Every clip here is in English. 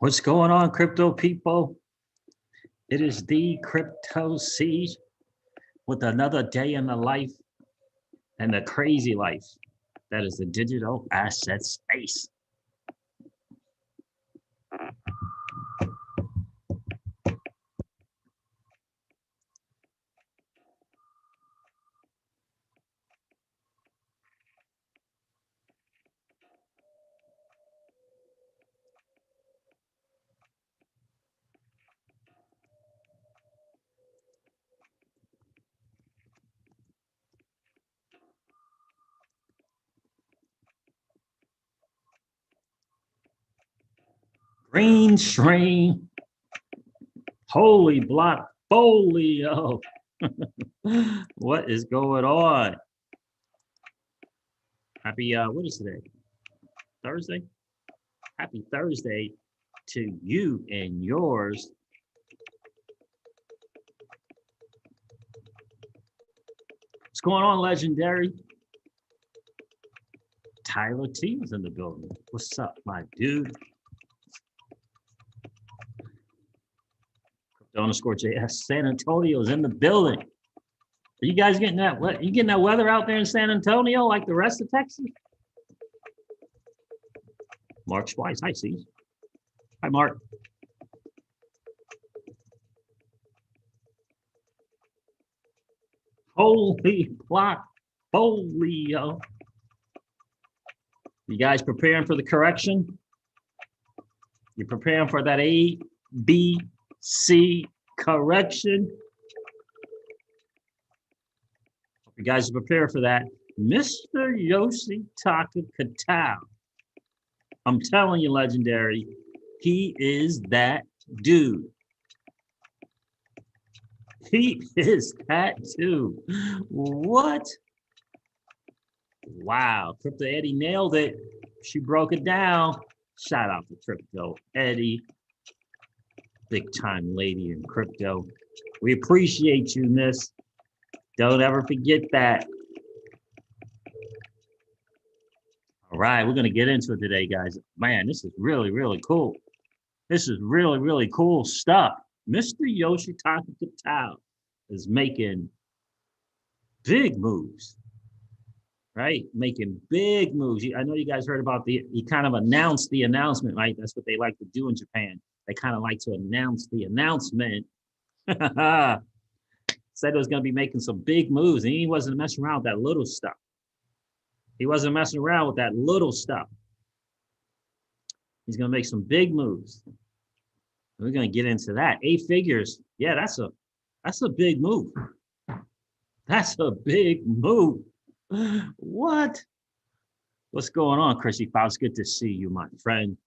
What's going on, crypto people? It is the Crypto Siege with another day in the life and the crazy life that is the digital asset space. Green stream, holy block, folio. What is going on? Happy, what is today? Thursday? Happy Thursday to you and yours. What's going on, Legendary? Tyler T is in the building. What's up, my dude? _JS. San Antonio is in the building. Are you guys getting that? What you getting that weather out there in San Antonio like the rest of Texas? Mark Schweiss. Hi, C. Hi, Mark. Holy block, folio. You guys preparing for the correction? You're preparing for that A, B, C correction? You guys are prepared for that. Mr. Yoshitaka Kitao. I'm telling you, Legendary, he is that dude. He is that dude. What? Wow, Crypto Eddie nailed it. She broke it down. Shout out to Crypto Eddie. Big time lady in crypto. We appreciate you, miss. Don't ever forget that. All right, we're going to get into it today, guys. Man, this is really, really cool. This is really, really cool stuff. Mr. Yoshitaka Kitao is making big moves, right? Making big moves. I know you guys heard about he kind of announced the announcement, right? That's what they like to do in Japan. They kind of like to announce the announcement. Said it was going to be making some big moves, and he wasn't messing around with that little stuff. He wasn't messing around with that little stuff. He's going to make some big moves. We're going to get into that. 8 figures. Yeah, that's a big move. That's a big move. What? What's going on, Chrissy Faust? Good to see you, my friend.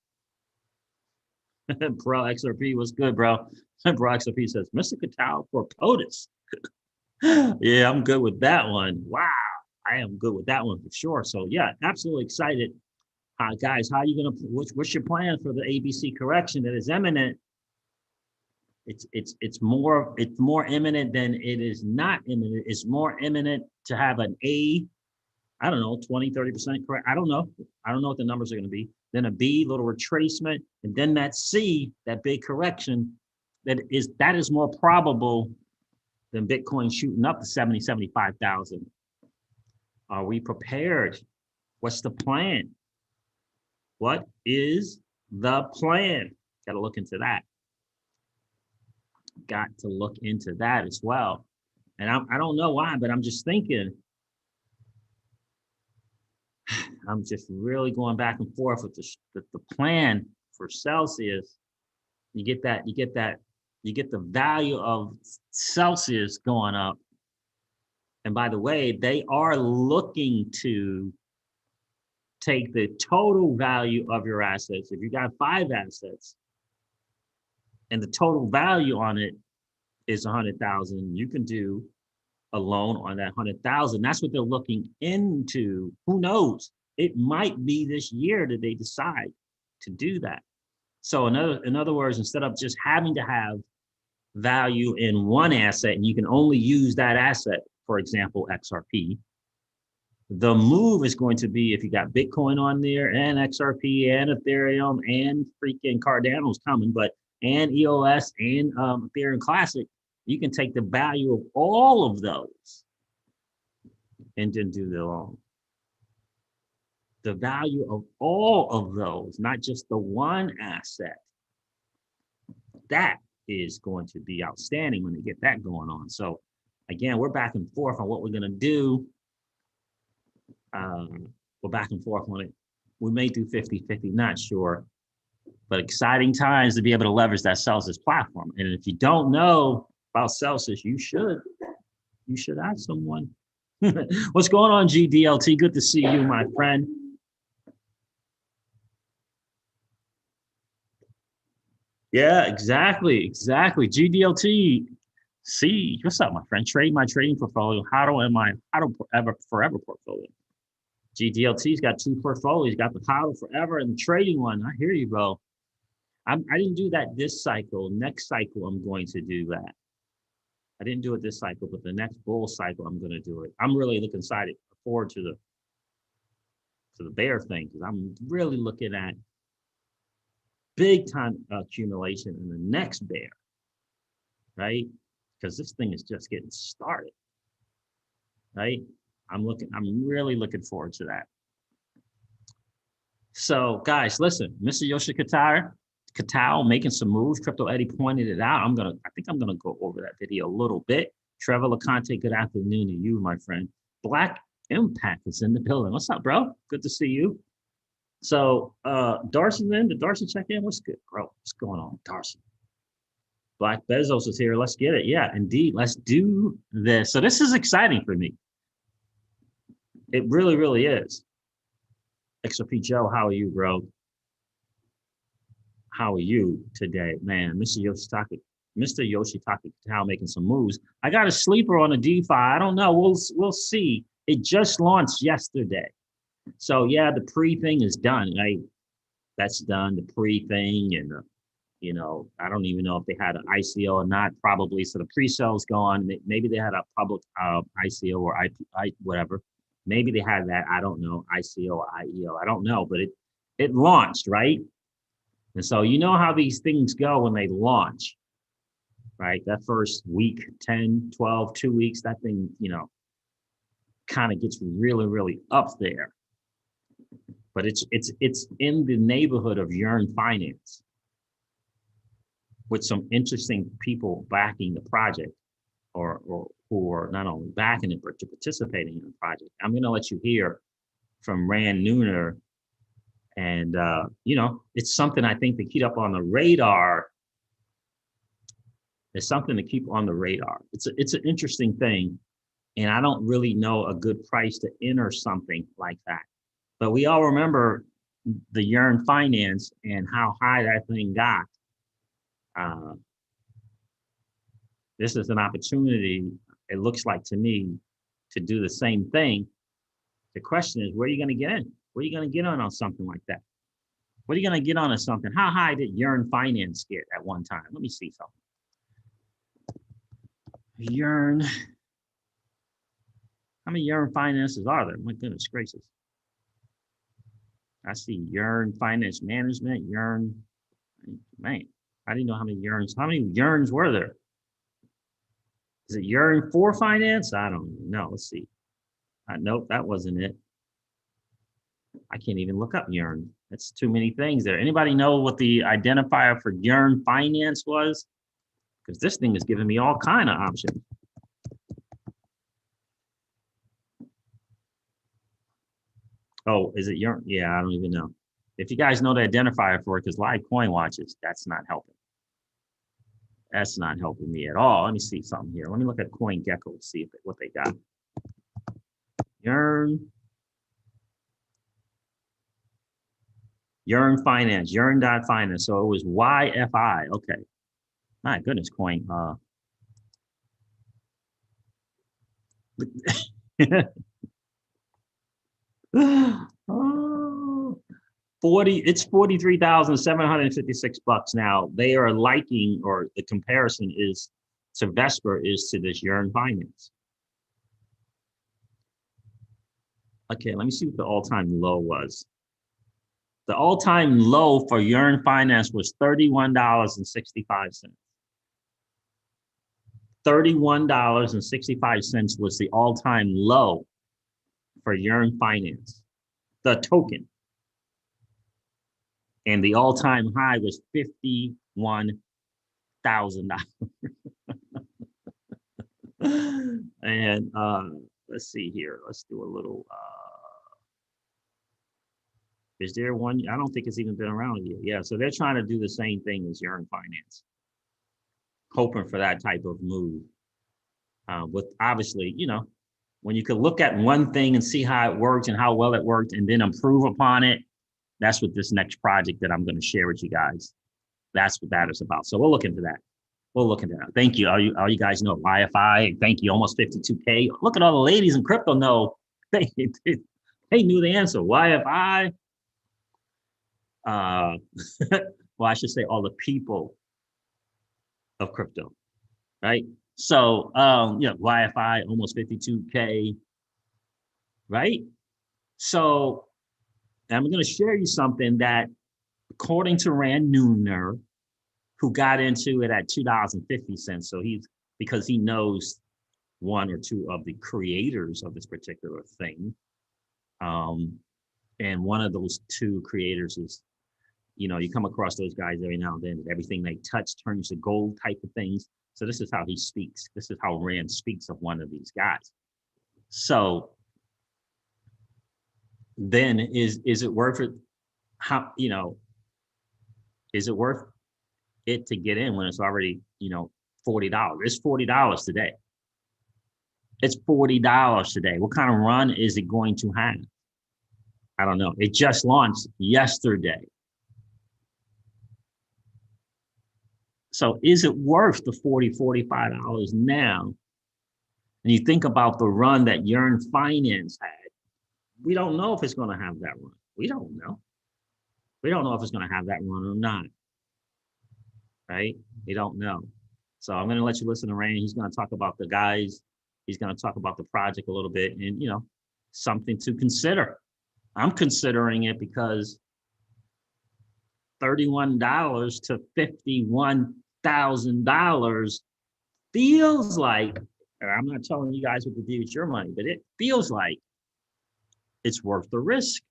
Bro, XRP, what's good, bro? Bro, XRP says, Mr. Kitao for POTUS. Yeah, I'm good with that one. Wow. I am good with that one for sure. So yeah, absolutely excited. Guys, how are you gonna? What's your plan for the ABC correction that is imminent? It's more imminent than it is not imminent. It's more imminent to have an A, I don't know, 20-30% correct. I don't know what the numbers are going to be. Then a B, little retracement, and then that C, that big correction. That is more probable than Bitcoin shooting up to 70, 75,000. Are we prepared? What's the plan? What is the plan? Got to look into that. Got to look into that as well. And I don't know why, but I'm just thinking, I'm just really going back and forth with the plan for Celsius. You get the value of Celsius going up. And by the way, they are looking to take the total value of your assets. If you got 5 assets and the total value on it is 100,000, you can do a loan on that 100,000. That's what they're looking into. Who knows? It might be this year that they decide to do that. So in other words, instead of just having to have value in one asset and you can only use that asset, for example, XRP, The move is going to be if you got Bitcoin on there and XRP and Ethereum and freaking Cardano's coming, but and EOS and Ethereum Classic, you can take the value of all of those and then do the loan. The value of all of those, not just the one asset, that is going to be outstanding when they get that going on. So again, we're back and forth on what we're going to do. We're back and forth on it. We may do 50-50, not sure, but exciting times to be able to leverage that Celsius platform. And if you don't know about Celsius, you should ask someone. What's going on, GDLT? Good to see you, my friend. Yeah, exactly. GDLT. See, what's up, my friend? Trade my trading portfolio. How do forever portfolio? GDLT's got two portfolios. Got the HODL forever and the trading one. I hear you, bro. I didn't do that this cycle. Next cycle, I'm going to do that. I didn't do it this cycle, but the next bull cycle, I'm going to do it. I'm really looking forward to the bear thing because I'm really looking at big time accumulation in the next bear, right? Because this thing is just getting started, right? I'm really looking forward to that. So guys, listen, Mr. Yoshitaka Kitao making some moves. Crypto Eddie pointed it out. I think I'm gonna go over that video a little bit. Trevor LeConte, good afternoon to you, my friend. Black Impact is in the building. What's up, bro? Good to see you. So Darcy then, did Darcy check in? What's good, bro? What's going on, Darcy? Black Bezos is here. Let's get it. Yeah, indeed. Let's do this. So this is exciting for me. It really, really is. XRP Joe, how are you, bro? How are you today, man? Mr. Yoshitaka Kitao making some moves. I got a sleeper on a DeFi. I don't know. We'll see. It just launched yesterday. So yeah, the pre thing is done, right? That's done. The pre thing, and I don't even know if they had an ICO or not. Probably. So the pre-sale's gone. Maybe they had a public ICO or IP, whatever. Maybe they had that. I don't know. ICO or IEO. I don't know. But it launched, right? And so you know how these things go when they launch, right? That first week, 10, 12, 2 weeks, that thing, kind of gets really, really up there. But it's in the neighborhood of Yearn Finance with some interesting people backing the project or who are not only backing it, but participating in the project. I'm going to let you hear from Rand Nooner. And, it's something I think to keep up on the radar. It's something to keep on the radar. It's an interesting thing. And I don't really know a good price to enter something like that. But we all remember the Yearn Finance and how high that thing got. This is an opportunity, it looks like to me, to do the same thing. The question is, where are you going to get in? Where are you going to get on something like that? What are you going to get on something? How high did Yearn Finance get at one time? Let me see something. Yearn. How many Yearn Finances are there? My goodness gracious. I see Yearn Finance Management, Yearn. Man, I didn't know how many Yearns were there? Is it Yearn for Finance? I don't know. Let's see. Nope, that wasn't it. I can't even look up Yearn. That's too many things there. Anybody know what the identifier for Yearn Finance was? Because this thing is giving me all kind of options. Oh, is it Yearn? Yeah, I don't even know. If you guys know the identifier for it, because live coin watches, that's not helping. That's not helping me at all. Let me see something here. Let me look at CoinGecko, see what they got. Yearn Finance, Yearn.finance. So it was YFI. Okay. My goodness, coin. Oh, it's 43,756 bucks now. They are liking, or the comparison is to Vesper is to this Yearn Finance. Okay, let me see what the all-time low was. The all-time low for Yearn Finance was $31.65. $31.65 was the all-time low for Yearn Finance, the token. And the all-time high was $51,000. And let's see here. Let's do a little is there one? I don't think it's even been around a year. Yeah, so they're trying to do the same thing as Yearn Finance, hoping for that type of move. With obviously, when you could look at one thing and see how it works and how well it worked and then improve upon it, that's what this next project that I'm going to share with you guys, that's what that is about. So we'll look into that. We'll look into that. Thank you. All you guys know YFI. Thank you. Almost 52K. Look at all the ladies in crypto know they knew the answer. YFI. Well, I should say all the people of crypto, right? So, YFI almost 52K, right? So I'm going to share you something that, according to Rand Nooner, who got into it at $2.50. So because he knows one or two of the creators of this particular thing. And one of those two creators is, you come across those guys every now and then, everything they touch turns to gold type of things. So this is how he speaks. This is how Rand speaks of one of these guys. So then is it worth it? How, is it worth it to get in when it's already, $40? It's $40 today. It's $40 today. What kind of run is it going to have? I don't know. It just launched yesterday. So is it worth the $40, $45 now? And you think about the run that Yearn Finance had. We don't know if it's going to have that run. We don't know. We don't know if it's going to have that run or not. Right? We don't know. So I'm going to let you listen to Rand. He's going to talk about the guys. He's going to talk about the project a little bit and, something to consider. I'm considering it because $31 to $51,000 feels like, and I'm not telling you guys what to do with your money, but it feels like it's worth the risk.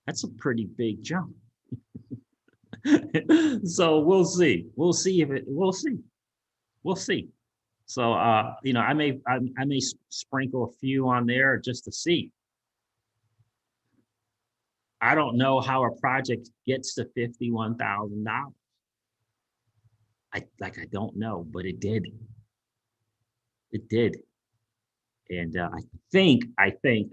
That's a pretty big jump. So we'll see. We'll see. So I may sprinkle a few on there just to see. I don't know how a project gets to $51,000. I don't know, but it did. It did. And I think,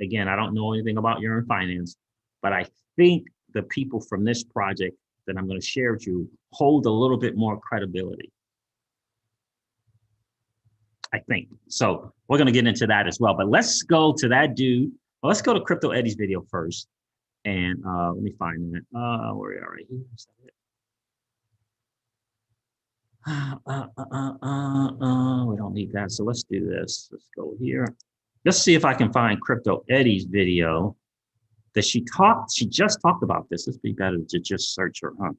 again, I don't know anything about Yearn Finance, but I think the people from this project that I'm going to share with you hold a little bit more credibility. I think. So we're going to get into that as well. But let's go to that dude. Well, let's go to Crypto Eddie's video first. And let me find it. Where we are right here. We don't need that. So let's do this. Let's go here. Let's see if I can find Crypto Eddie's video that she just talked about this. This would be better to just search her, huh?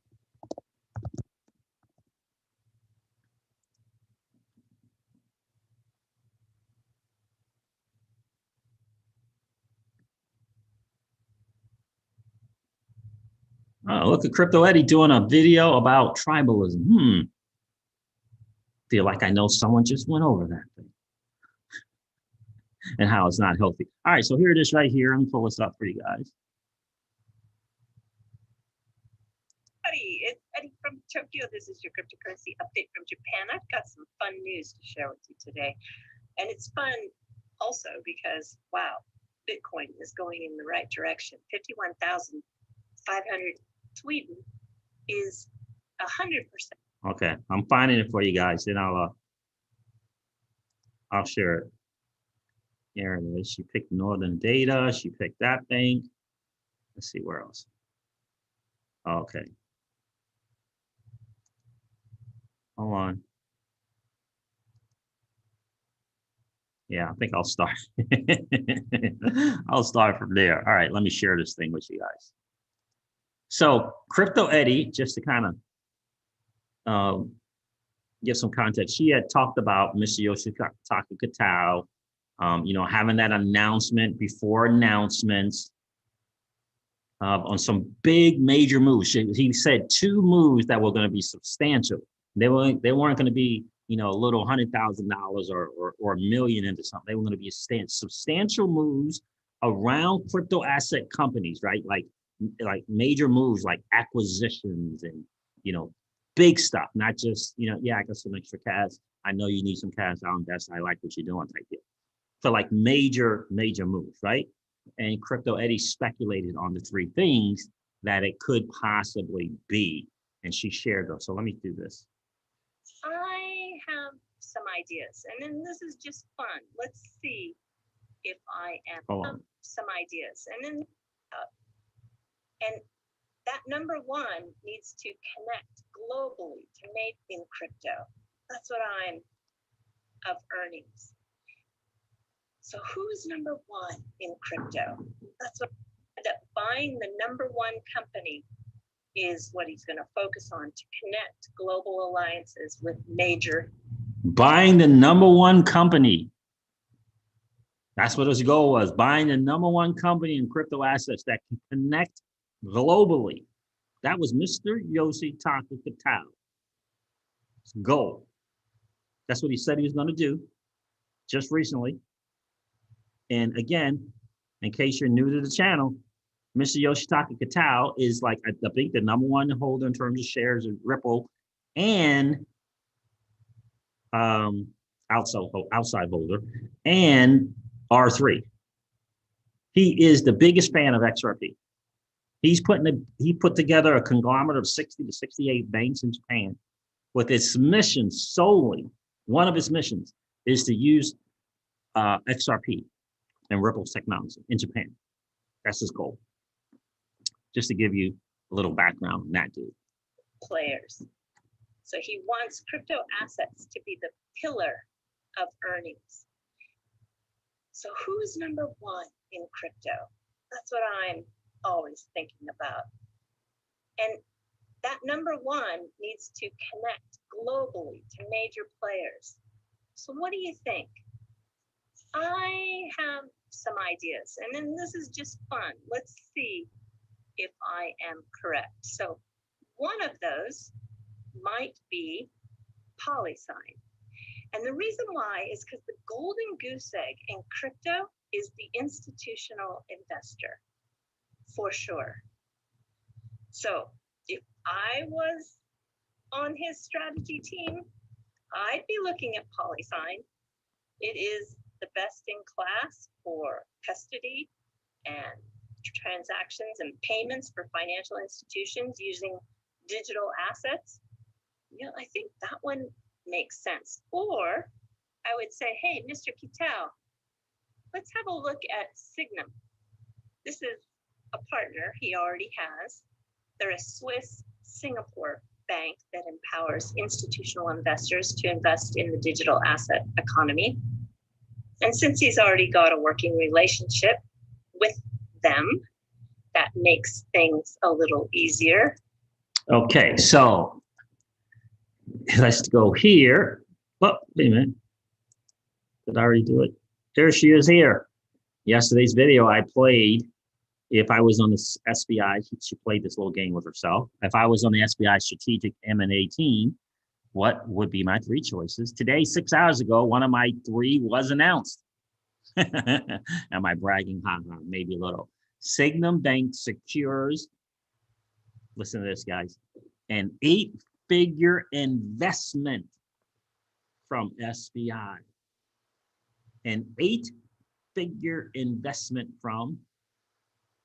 Oh, look at Crypto Eddie doing a video about tribalism. Feel like I know someone just went over that thing and how it's not healthy. All right, so here it is right here. Let me pull this up for you guys. Howdy, it's Eddie from Tokyo. This is your cryptocurrency update from Japan. I've got some fun news to share with you today. And it's fun also because, wow, Bitcoin is going in the right direction. 51,500 Sweden is 100%. Okay, I'm finding it for you guys. Then I'll share it. Here it is. She picked Northern Data. She picked that bank. Let's see where else. Okay. Hold on. Yeah, I think I'll start. I'll start from there. All right, let me share this thing with you guys. So Crypto Eddie, just to kind of give some context, she had talked about Mr. Yoshitaka Kitao, having that announcement before announcements on some big major moves. He said 2 moves that were going to be substantial. They weren't going to be, a little $100,000 or a million into something. They were going to be substantial moves around crypto asset companies, right? Like major moves like acquisitions and, big stuff, not just, yeah, I got some extra cash. I know you need some cash. I'll invest. I like what you're doing type deal. So like major moves, right? And Crypto Eddie speculated on the 3 things that it could possibly be. And she shared those. So let me do this. I have some ideas, and then this is just fun. Let's see if I am some ideas, and then and that number 1 needs to connect globally to make in crypto. That's what I'm of earnings. So who's number 1 in crypto? That's what that buying the number 1 company is what he's going to focus on to connect global alliances with major. Buying the number 1 company. That's what his goal was. Buying the number 1 company in crypto assets that can connect globally. That was Mr. Yoshitaka Kitao's goal. That's what he said he was going to do just recently. And again, in case you're new to the channel, Mr. Yoshitaka Kitao is like, I think, the number 1 holder in terms of shares of Ripple and outside holder and R3. He is the biggest fan of XRP. He put together a conglomerate of 60 to 68 banks in Japan with its mission solely. One of his missions is to use XRP and Ripple's technology in Japan. That's his goal. Just to give you a little background on that dude. Players. So he wants crypto assets to be the pillar of earnings. So who's number 1 in crypto? That's what I'm always thinking about. And that number 1 needs to connect globally to major players. So what do you think? I have some ideas, and then this is just fun. Let's see if I am correct. So one of those might be PolySign. And the reason why is because the golden goose egg in crypto is the institutional investor, for sure. So if I was on his strategy team, I'd be looking at PolySign. It is the best in class for custody and transactions and payments for financial institutions using digital assets. I think that one makes sense. Or I would say, hey, Mr. Kitao, let's have a look at Signum. This is a partner he already has. They're a Swiss Singapore bank that empowers institutional investors to invest in the digital asset economy. And since he's already got a working relationship with them, that makes things a little easier. Okay, so let's go here. Oh, wait a minute. Did I already do it? There she is here. Yesterday's video I played. If I was on the SBI, she played this little game with herself. If I was on the SBI strategic M&A team, what would be my 3 choices? Today, 6 hours ago, one of my 3 was announced. Am I bragging? Maybe a little. Signum Bank secures, listen to this, guys, an 8-figure investment from SBI. An 8-figure investment from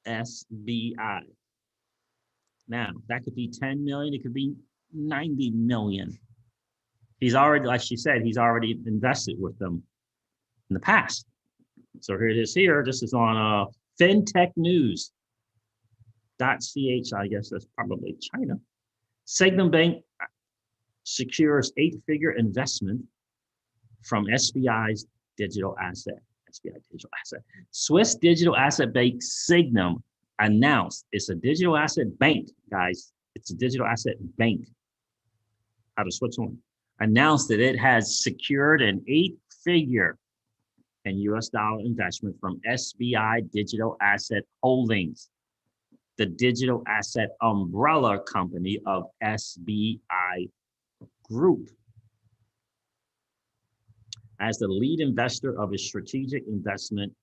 SBI. Now, that could be 10 million, it could be 90 million. He's already, like she said, he's already invested with them in the past. So here it is here. This is on fintechnews.ch. I guess that's probably China. Signum Bank secures 8-figure investment from SBI's digital asset, SBI digital asset. Swiss digital asset bank Signum announced, it's a digital asset bank, guys. It's a digital asset bank out of Switzerland. Announced that it has secured an 8-figure and US dollar investment from SBI Digital Asset Holdings, the digital asset umbrella company of SBI Group, as the lead investor of a strategic investment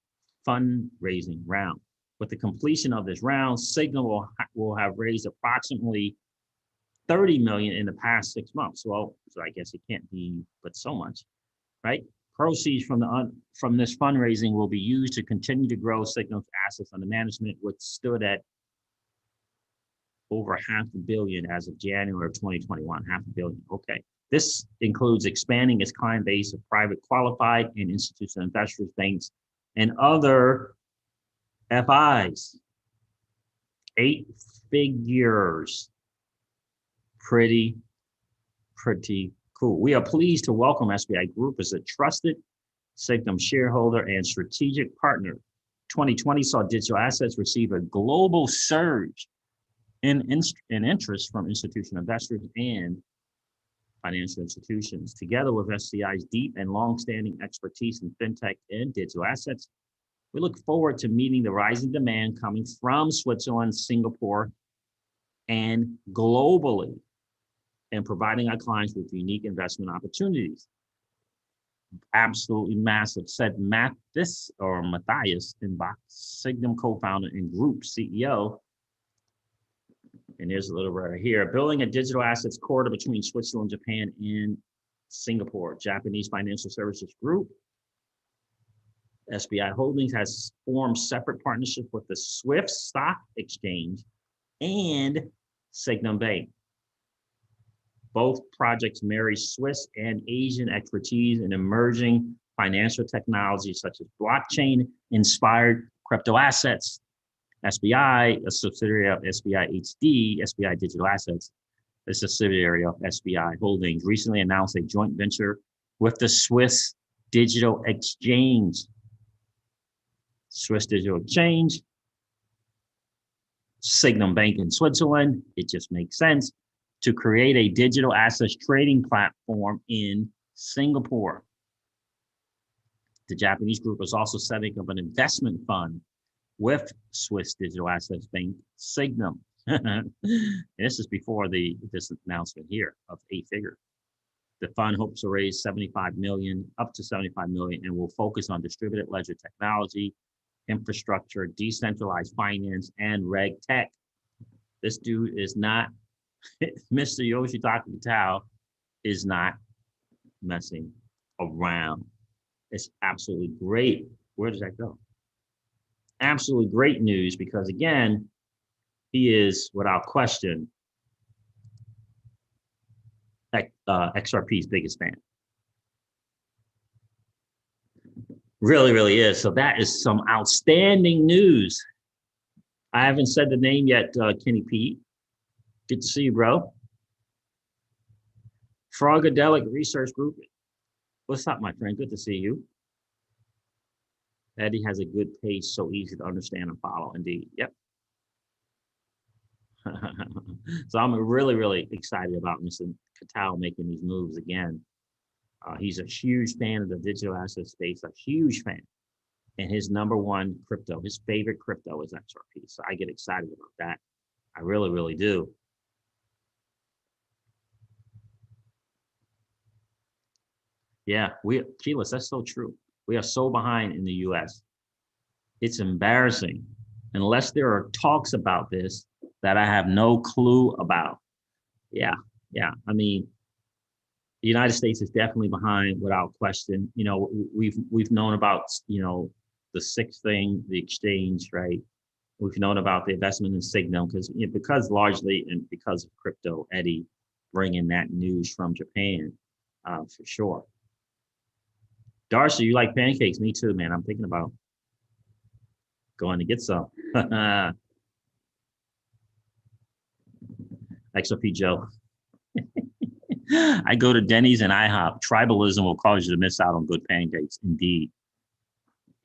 fundraising round. With the completion of this round, Signal will have raised approximately 30 million in the past 6 months. Well, so I guess it can't be but so much, right? Proceeds from this fundraising will be used to continue to grow Signal's assets under management, which stood at over $500 million as of January of 2021. $500 million. Okay. This includes expanding its client base of private, qualified, and institutional investors, banks, and other FIs. 8 figures. Pretty cool. We are pleased to welcome SBI Group as a trusted Signum shareholder and strategic partner. 2020 saw digital assets receive a global surge in interest from institutional investors and financial institutions. Together with SBI's deep and long-standing expertise in fintech and digital assets, we look forward to meeting the rising demand coming from Switzerland, Singapore, and globally, and providing our clients with unique investment opportunities. Absolutely massive, said Matthias Inbach, Signum co-founder and group CEO. And there's a little right here. Building a digital assets corridor between Switzerland, Japan, and Singapore. Japanese Financial Services Group, SBI Holdings, has formed separate partnerships with the Swiss Stock Exchange and Signum Bank. Both projects marry Swiss and Asian expertise in emerging financial technologies such as blockchain-inspired crypto assets. SBI, a subsidiary of SBI HD, SBI Digital Assets, a subsidiary of SBI Holdings, recently announced a joint venture with the Swiss Digital Exchange. Swiss Digital Exchange, Signum Bank in Switzerland. It just makes sense to create a digital assets trading platform in Singapore. The Japanese group is also setting up an investment fund with Swiss digital assets bank Signum. And this is before this announcement here of 8-figure. The fund hopes to raise 75 million, up to 75 million, and will focus on distributed ledger technology, infrastructure, decentralized finance, and reg tech. This dude is not, Mr. Yoshitaka Kitao is not messing around. It's absolutely great. Where does that go? Absolutely great news, because again, he is without question XRP's biggest fan. Really, really is. So that is some outstanding news. I haven't said the name yet, Kenny P. Good to see you, bro. Frogadelic Research Group. What's up, my friend? Good to see you. Eddie has a good page, so easy to understand and follow. Indeed. Yep. So I'm really, really excited about Mr. Kitao making these moves again. He's a huge fan of the digital asset space, a huge fan. And his number one crypto, his favorite crypto is XRP. So I get excited about that. I really, really do. Yeah, Keyless, that's so true. We are so behind in the US. It's embarrassing. Unless there are talks about this that I have no clue about. Yeah. I mean, the United States is definitely behind without question. You know, we've known about, you know, the sixth thing, the exchange, right? We've known about the investment in Signum because largely and because of crypto, Eddie bringing that news from Japan, for sure. Darcy, you like pancakes? Me too, man. I'm thinking about going to get some. XRP Joe. I go to Denny's and IHOP. Tribalism will cause you to miss out on good pancakes. Indeed.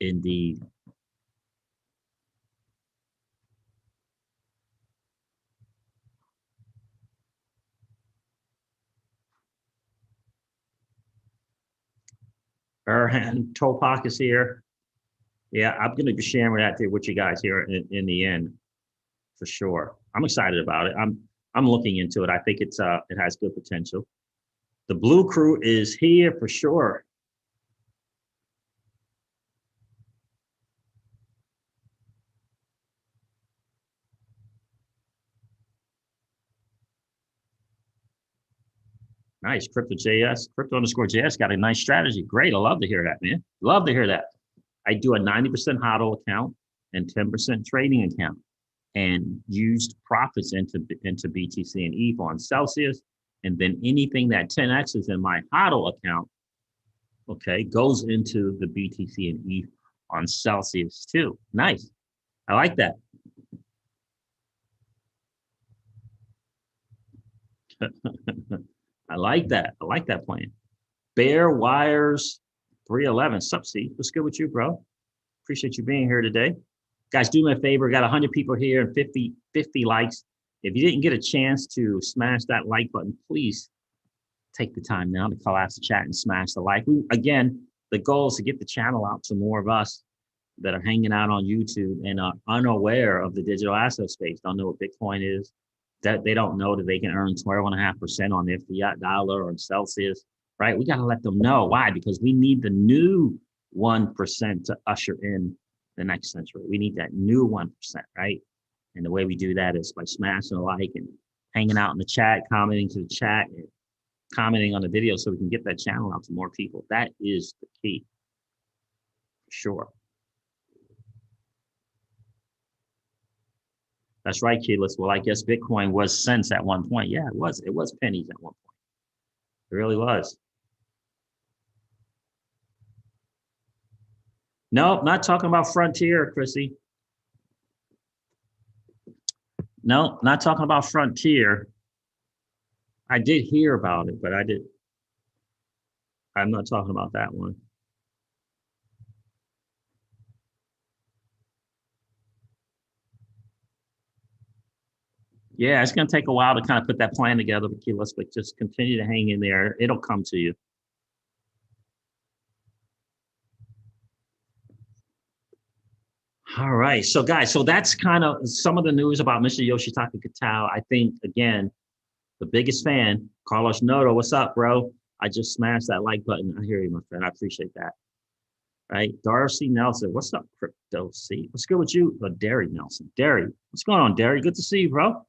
Indeed. Erhan Topak is here. Yeah, I'm going to be sharing that with you guys here in the end, for sure. I'm excited about it. I'm looking into it. I think it has good potential. The Blue Crew is here for sure. Nice. Crypto_JS got a nice strategy. Great. I love to hear that, man. Love to hear that. I do a 90% HODL account and 10% trading account, and used profits into BTC and ETH on Celsius. And then anything that 10X is in my HODL account, okay, goes into the BTC and ETH on Celsius too. Nice. I like that. I like that. I like that plan. Bear Wires 311. Sup, C? What's good with you, bro? Appreciate you being here today. Guys, do me a favor. Got 100 people here and 50 likes. If you didn't get a chance to smash that like button, please take the time now to collapse the chat and smash the like. Again, the goal is to get the channel out to more of us that are hanging out on YouTube and are unaware of the digital asset space, don't know what Bitcoin is, that they don't know that they can earn 12.5% on their fiat dollar or Celsius, right? We got to let them know. Why? Because we need the new 1% to usher in the next century. We need that new 1%, right? And the way we do that is by smashing a like and hanging out in the chat, commenting to the chat, and commenting on the video so we can get that channel out to more people. That is the key, for sure. That's right, Kidless. Well, I guess Bitcoin was cents at one point. Yeah, it was. It was pennies at one point. It really was. No, not talking about Frontier, Chrissy. No, not talking about Frontier. I did hear about it, but I'm not talking about that one. Yeah, it's going to take a while to kind of put that plan together, but just continue to hang in there. It'll come to you. All right. So guys, so that's kind of some of the news about Mr. Yoshitaka Kitao. I think, again, the biggest fan, Carlos Noto. What's up, bro? I just smashed that like button. I hear you, my friend. I appreciate that. Right. Darcy Nelson. What's up, Crypto C? What's good with you? Derry Nelson. Derry. What's going on, Derry? Good to see you, bro.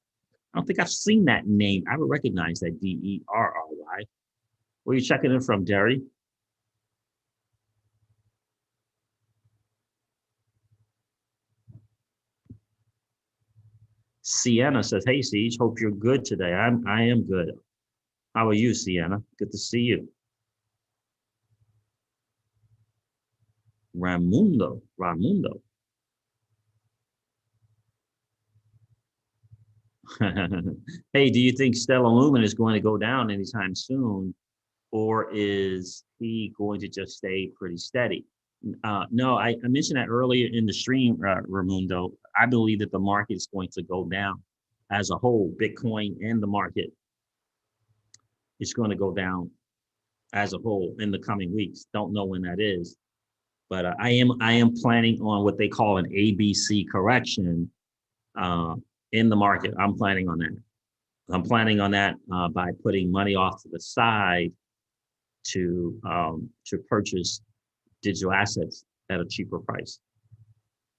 I don't think I've seen that name. I would recognize that Derry. Where are you checking in from, Derry? Sienna says, "Hey, Siege, hope you're good today. I am good. How are you, Sienna? Good to see you." Ramundo. Hey, do you think Stellar Lumen is going to go down anytime soon, or is he going to just stay pretty steady? No, I mentioned that earlier in the stream, Ramundo. I believe that the market is going to go down as a whole. Bitcoin and the market is going to go down as a whole in the coming weeks. Don't know when that is, but I am planning on what they call an ABC correction in the market. I'm planning on that. I'm planning on that by putting money off to the side to purchase digital assets at a cheaper price.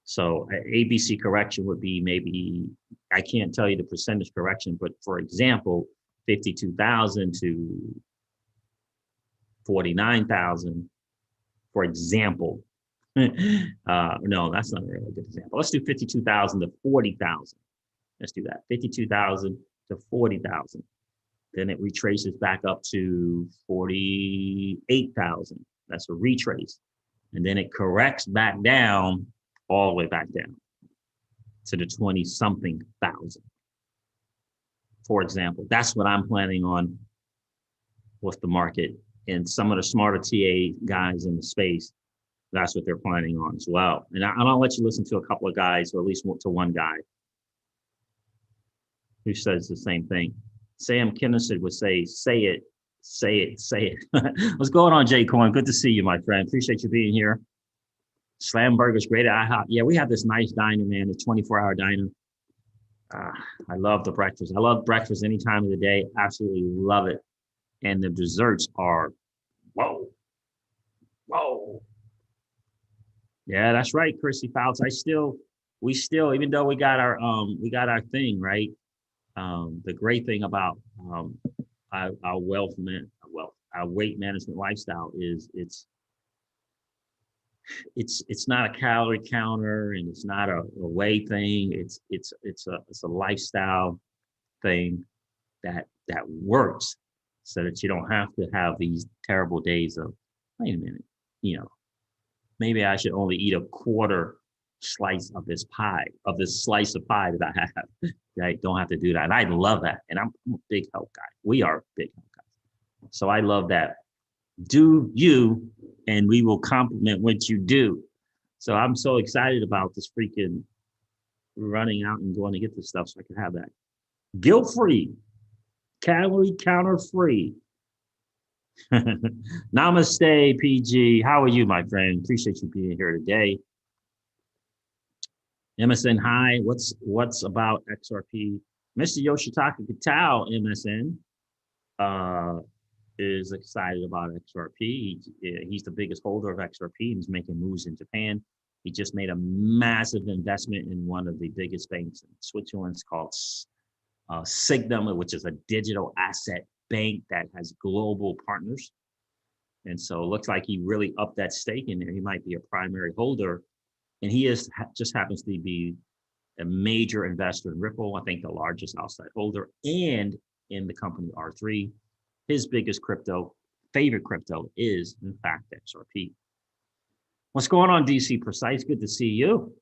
So ABC correction would be maybe, I can't tell you the percentage correction, but for example, 52,000 to 49,000, for example. No, that's not a really good example. Let's do 52,000 to 40,000. Let's do that. 52,000 to 40,000. Then it retraces back up to 48,000. That's a retrace. And then it corrects back down, all the way back down to the 20-something thousand. For example, that's what I'm planning on with the market. And some of the smarter TA guys in the space, that's what they're planning on as well. And I'll let you listen to a couple of guys, or at least to one guy who says the same thing. Sam Kinison would say, say it, say it, say it. What's going on, Jay Cohen? Good to see you, my friend. Appreciate you being here. Slam Burgers, great at IHOP. Yeah, we have this nice diner, man, the 24-hour diner. I love the breakfast. I love breakfast any time of the day. Absolutely love it. And the desserts are, whoa, whoa. Yeah, that's right, Chrissy Fouts. We still, even though we got our thing, right? The great thing about our our weight management lifestyle is it's not a calorie counter, and it's not a weight thing. It's a lifestyle thing that works, so that you don't have to have these terrible days of, wait a minute, maybe I should only eat a quarter slice of this slice of pie that I have. I don't have to do that. And I love that. And I'm a big health guy. We are big health guys. So I love that. Do you, and we will compliment what you do. So I'm so excited about this freaking running out and going to get this stuff so I can have that. Guilt-free, calorie counter free. Namaste, PG. How are you, my friend? Appreciate you being here today. MSN, hi. What's about XRP? Mr. Yoshitaka Kitao, MSN, is excited about XRP. He's the biggest holder of XRP, and he's making moves in Japan. He just made a massive investment in one of the biggest banks in Switzerland. It's called Signum, which is a digital asset bank that has global partners. And so it looks like he really upped that stake in there. He might be a primary holder. And he just happens to be a major investor in Ripple, I think the largest outside holder, and in the company R3. His biggest favorite crypto is, in fact, XRP. What's going on, DC Precise? Good to see you.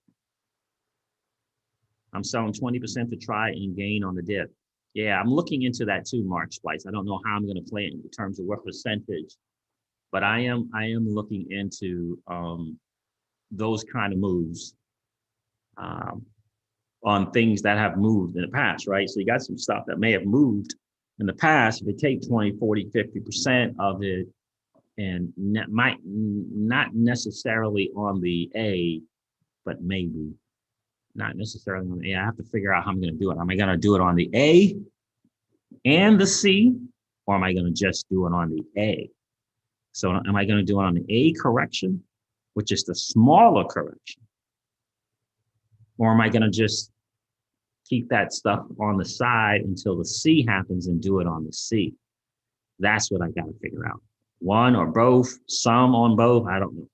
I'm selling 20% to try and gain on the dip. Yeah, I'm looking into that too, Mark Splice. I don't know how I'm going to play it in terms of what percentage, but I am looking into those kind of moves on things that have moved in the past, right? So you got some stuff that may have moved in the past. If you take 20, 40, 50% of it, and might not necessarily on the A, but maybe not necessarily on the A. I have to figure out how I'm going to do it. Am I going to do it on the A and the C, or am I going to just do it on the A? So am I going to do it on the A correction, which is the smaller correction? Or am I going to just keep that stuff on the side until the C happens and do it on the C? That's what I got to figure out. One or both, some on both, I don't know.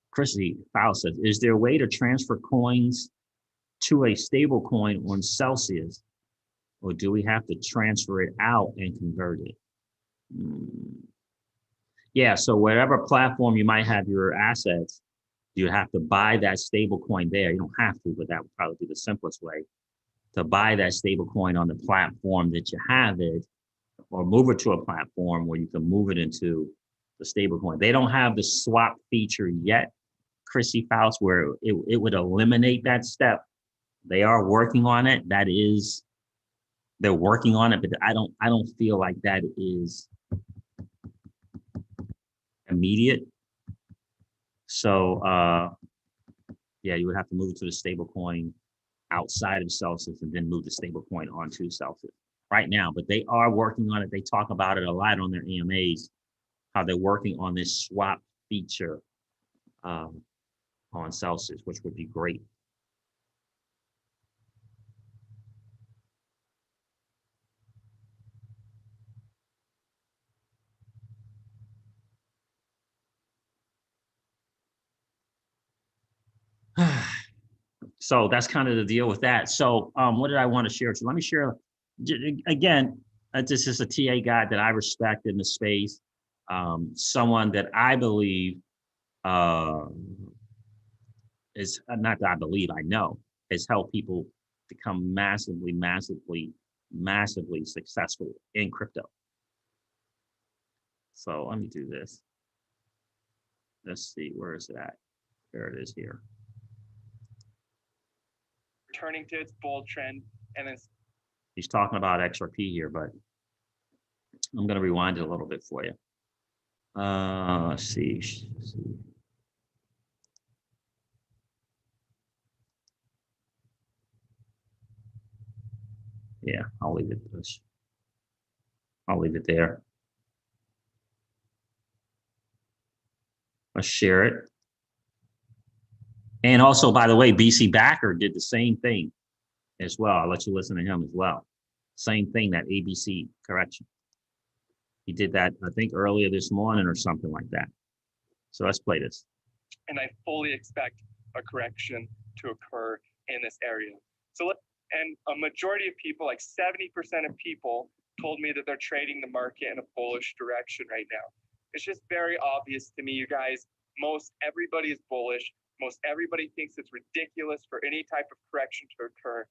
Chrissy Fowl says, is there a way to transfer coins to a stable coin on Celsius, or do we have to transfer it out and convert it? Yeah, so whatever platform you might have your assets, you have to buy that stable coin there. You don't have to, but that would probably be the simplest way to buy that stable coin on the platform that you have it, or move it to a platform where you can move it into the stable coin. They don't have the swap feature yet, Chrissy Faust, where it would eliminate that step. They are working on it. They're working on it, but I don't feel like that is immediate. So yeah, you would have to move it to the stable coin outside of Celsius and then move the stable coin onto Celsius right now. But they are working on it. They talk about it a lot on their AMAs, how they're working on this swap feature on Celsius, which would be great. So that's kind of the deal with that. So what did I want to share? So let me share, again, this is a TA guy that I respect in the space, someone that I believe is, not that I believe, I know, has helped people become massively massively successful in crypto. So let me do this. Let's see, where is it at? There it is here. Turning to its bull trend, and then He's talking about XRP here, but I'm going to rewind it a little bit for you. Let's see. Yeah, I'll leave it this. I'll leave it there. Let's share it. And also, by the way, BC Backer did the same thing as well. I'll let you listen to him as well. Same thing, that ABC correction. He did that, I think, earlier this morning or something like that. So let's play this. And I fully expect a correction to occur in this area. So, and a majority of people, like 70% of people, told me that they're trading the market in a bullish direction right now. It's just very obvious to me, you guys. Most everybody is bullish. Most everybody thinks it's ridiculous for any type of correction to occur.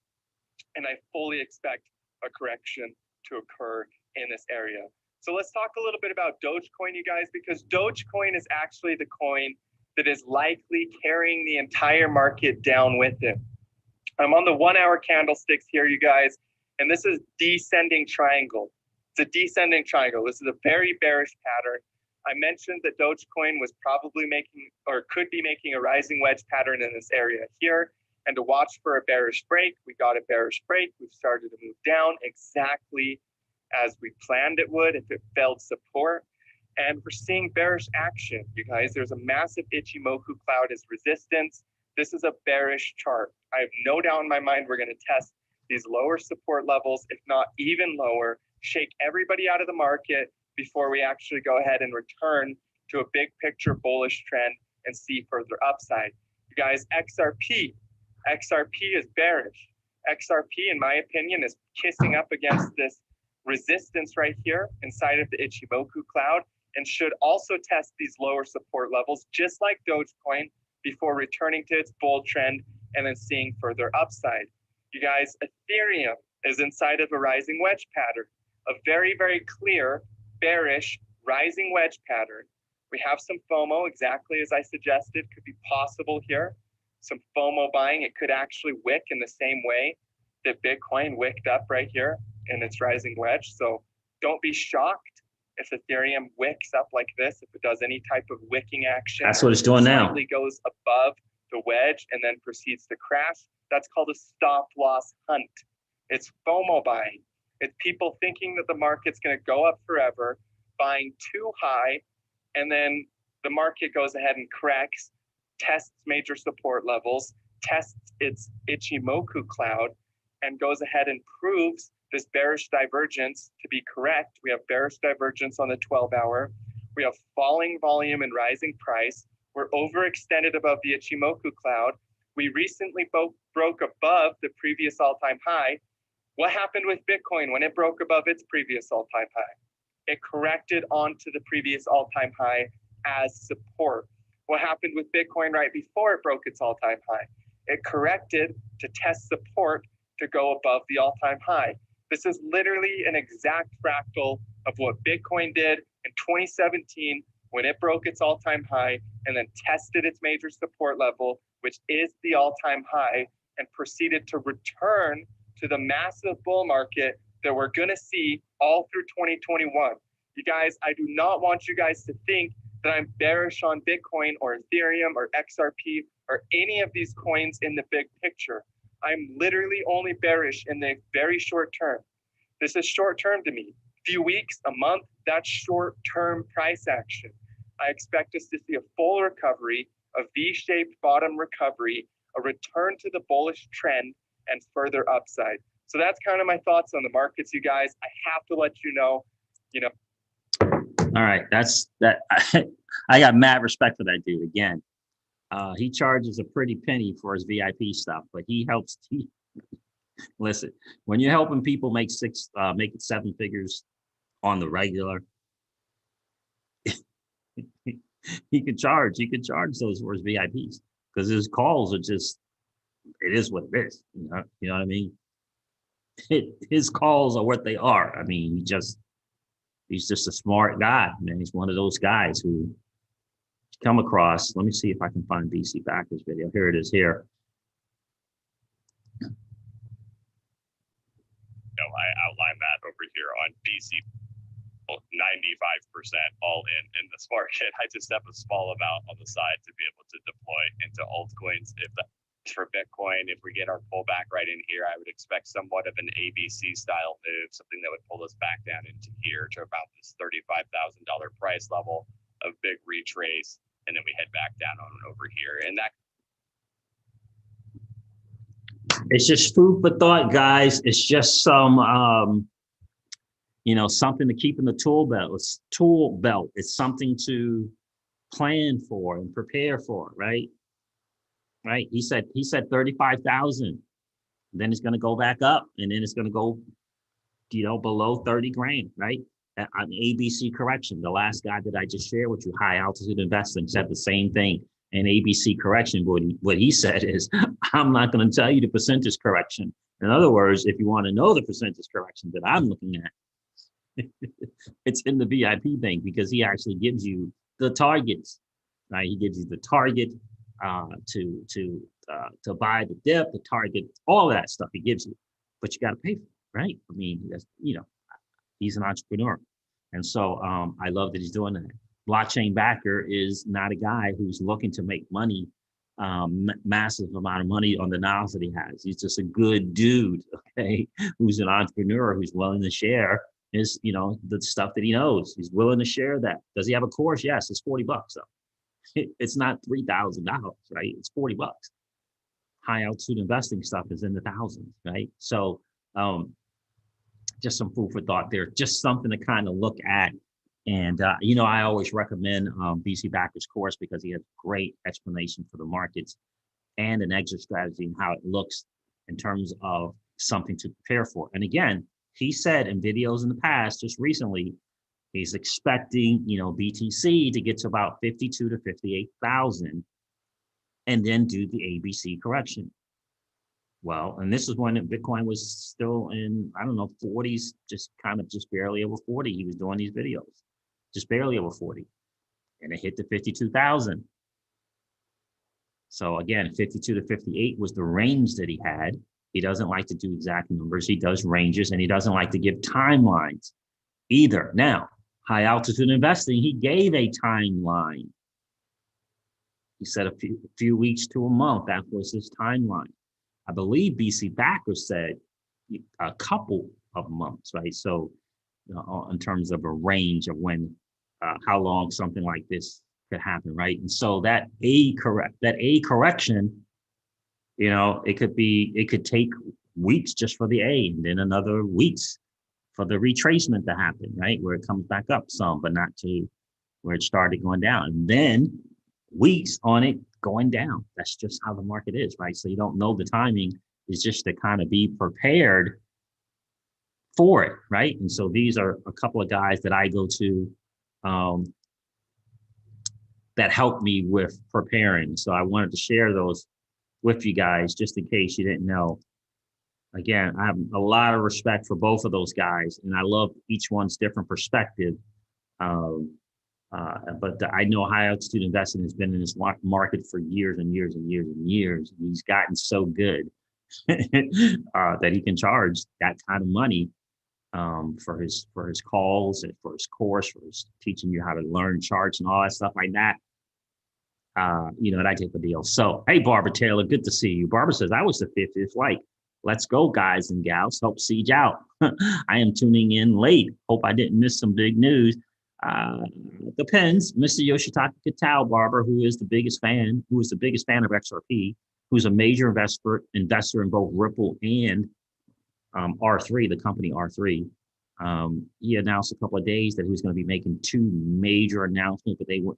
And I fully expect a correction to occur in this area. So let's talk a little bit about Dogecoin, you guys, because Dogecoin is actually the coin that is likely carrying the entire market down with it. I'm on the 1 hour candlesticks here, you guys, and this is descending triangle. It's a descending triangle. This is a very bearish pattern. I mentioned that Dogecoin was probably making, or could be making, a rising wedge pattern in this area here. And to watch for a bearish break, we got a bearish break. We've started to move down exactly as we planned it would if it failed support. And we're seeing bearish action, you guys. There's a massive Ichimoku cloud as resistance. This is a bearish chart. I have no doubt in my mind we're going to test these lower support levels, if not even lower, shake everybody out of the market before we actually go ahead and return to a big picture bullish trend and see further upside. You guys, XRP is bearish. XRP, in my opinion, is kissing up against this resistance right here inside of the Ichimoku cloud and should also test these lower support levels, just like Dogecoin, before returning to its bull trend and then seeing further upside. You guys, Ethereum is inside of a rising wedge pattern, a very, very clear bearish rising wedge pattern. We have some FOMO, exactly as I suggested, could be possible here. Some FOMO buying. It could actually wick in the same way that Bitcoin wicked up right here in its rising wedge. So don't be shocked if Ethereum wicks up like this, if it does any type of wicking action. That's what it's doing now. Slightly goes above the wedge and then proceeds to crash. That's called a stop loss hunt. It's FOMO buying. It's people thinking that the market's going to go up forever, buying too high, and then the market goes ahead and corrects, tests major support levels, tests its Ichimoku cloud, and goes ahead and proves this bearish divergence to be correct. We have bearish divergence on the 12-hour. We have falling volume and rising price. We're overextended above the Ichimoku cloud. We recently broke above the previous all-time high. What happened with Bitcoin when it broke above its previous all-time high? It corrected onto the previous all-time high as support. What happened with Bitcoin right before it broke its all-time high? It corrected to test support to go above the all-time high. This is literally an exact fractal of what Bitcoin did in 2017 when it broke its all-time high and then tested its major support level, which is the all-time high, and proceeded to return to the massive bull market that we're going to see all through 2021. You guys, I do not want you guys to think that I'm bearish on Bitcoin or Ethereum or XRP or any of these coins in the big picture. I'm literally only bearish in the very short term. This is short term to me. Few weeks, a month, that's short term price action. I expect us to see a full recovery, a V-shaped bottom recovery, a return to the bullish trend, and further upside. So that's kind of my thoughts on the markets, you guys. I have to let you know. All right, that's that. I got mad respect for that dude. Again, he charges a pretty penny for his VIP stuff, but he helps. Listen, when you're helping people make it 7 figures on the regular, he could charge. He could charge those for his VIPs because his calls are just. It is what it is. You know what I mean? his calls are what they are. I mean, he's just a smart guy, man. He's one of those guys who come across. Let me see if I can find BC Backers video. Here it is here. No, I outlined that over here on BC. 95% all in this market. I just have a small amount on the side to be able to deploy into altcoins. If that's for Bitcoin, if we get our pullback right in here, I would expect somewhat of an ABC style move, something that would pull us back down into here to about this $35,000 price level, a big retrace, and then we head back down on over here. And that it's just food for thought, guys. It's just some something to keep in the tool belt. It's something to plan for and prepare for, right? Right. He said 35,000. Then it's going to go back up, and then it's going to go, below 30 grand, right? On ABC correction. The last guy that I just shared with you, high altitude investing, said the same thing. And ABC correction, what he said is, I'm not going to tell you the percentage correction. In other words, if you want to know the percentage correction that I'm looking at, it's in the VIP bank, because he actually gives you the targets, right? He gives you the target to buy the dip, the target, all of that stuff he gives you, but you got to pay for it, right? I mean, that's, he's an entrepreneur. And so I love that he's doing that. Blockchain Backer is not a guy who's looking to make money, massive amount of money on the knowledge that he has. He's just a good dude, okay, who's an entrepreneur, who's willing to share is, the stuff that he knows. He's willing to share that. Does he have a course? Yes, it's $40 though. It's not $3,000, right? It's $40. High altitude investing stuff is in the thousands, right? So just some food for thought there, just something to kind of look at. And, I always recommend BC Backer's course, because he has great explanation for the markets and an exit strategy and how it looks in terms of something to prepare for. And again, he said in videos in the past, just recently, he's expecting, BTC to get to about 52 to 58,000 and then do the ABC correction. Well, and this is when Bitcoin was still in, 40s, just barely over 40. He was doing these videos, just barely over 40. And it hit the 52,000. So again, 52 to 58 was the range that he had. He doesn't like to do exact numbers. He does ranges, and he doesn't like to give timelines either. Now, high altitude investing, he gave a timeline. He said a few weeks to a month. That was his timeline. I believe BC Backer said a couple of months, right? So in terms of a range of when, how long something like this could happen, right? And so that A correction, it could take weeks just for the A, and then another weeks for the retracement to happen, right? Where it comes back up some, but not to where it started going down. And then weeks on it going down. That's just how the market is, right? So you don't know the timing. It's just to kind of be prepared for it, right? And so these are a couple of guys that I go to that help me with preparing. So I wanted to share those with you guys, just in case you didn't know. Again, I have a lot of respect for both of those guys, and I love each one's different perspective. But I know high altitude investing has been in this market for years and years and years and years. And he's gotten so good that he can charge that kind of money for his calls and for his course, for his teaching you how to learn charts and all that stuff like that. That type of deal. So, hey, Barbara Taylor, good to see you. Barbara says, I was the 50th flight. Let's go, guys and gals. Help Siege out. I am tuning in late. Hope I didn't miss some big news. Depends. Mr. Yoshitaka Kitao, Barbara, who is the biggest fan of XRP, who's a major investor in both Ripple and R3, the company R3. He announced a couple of days that he was going to be making two major announcements, but they were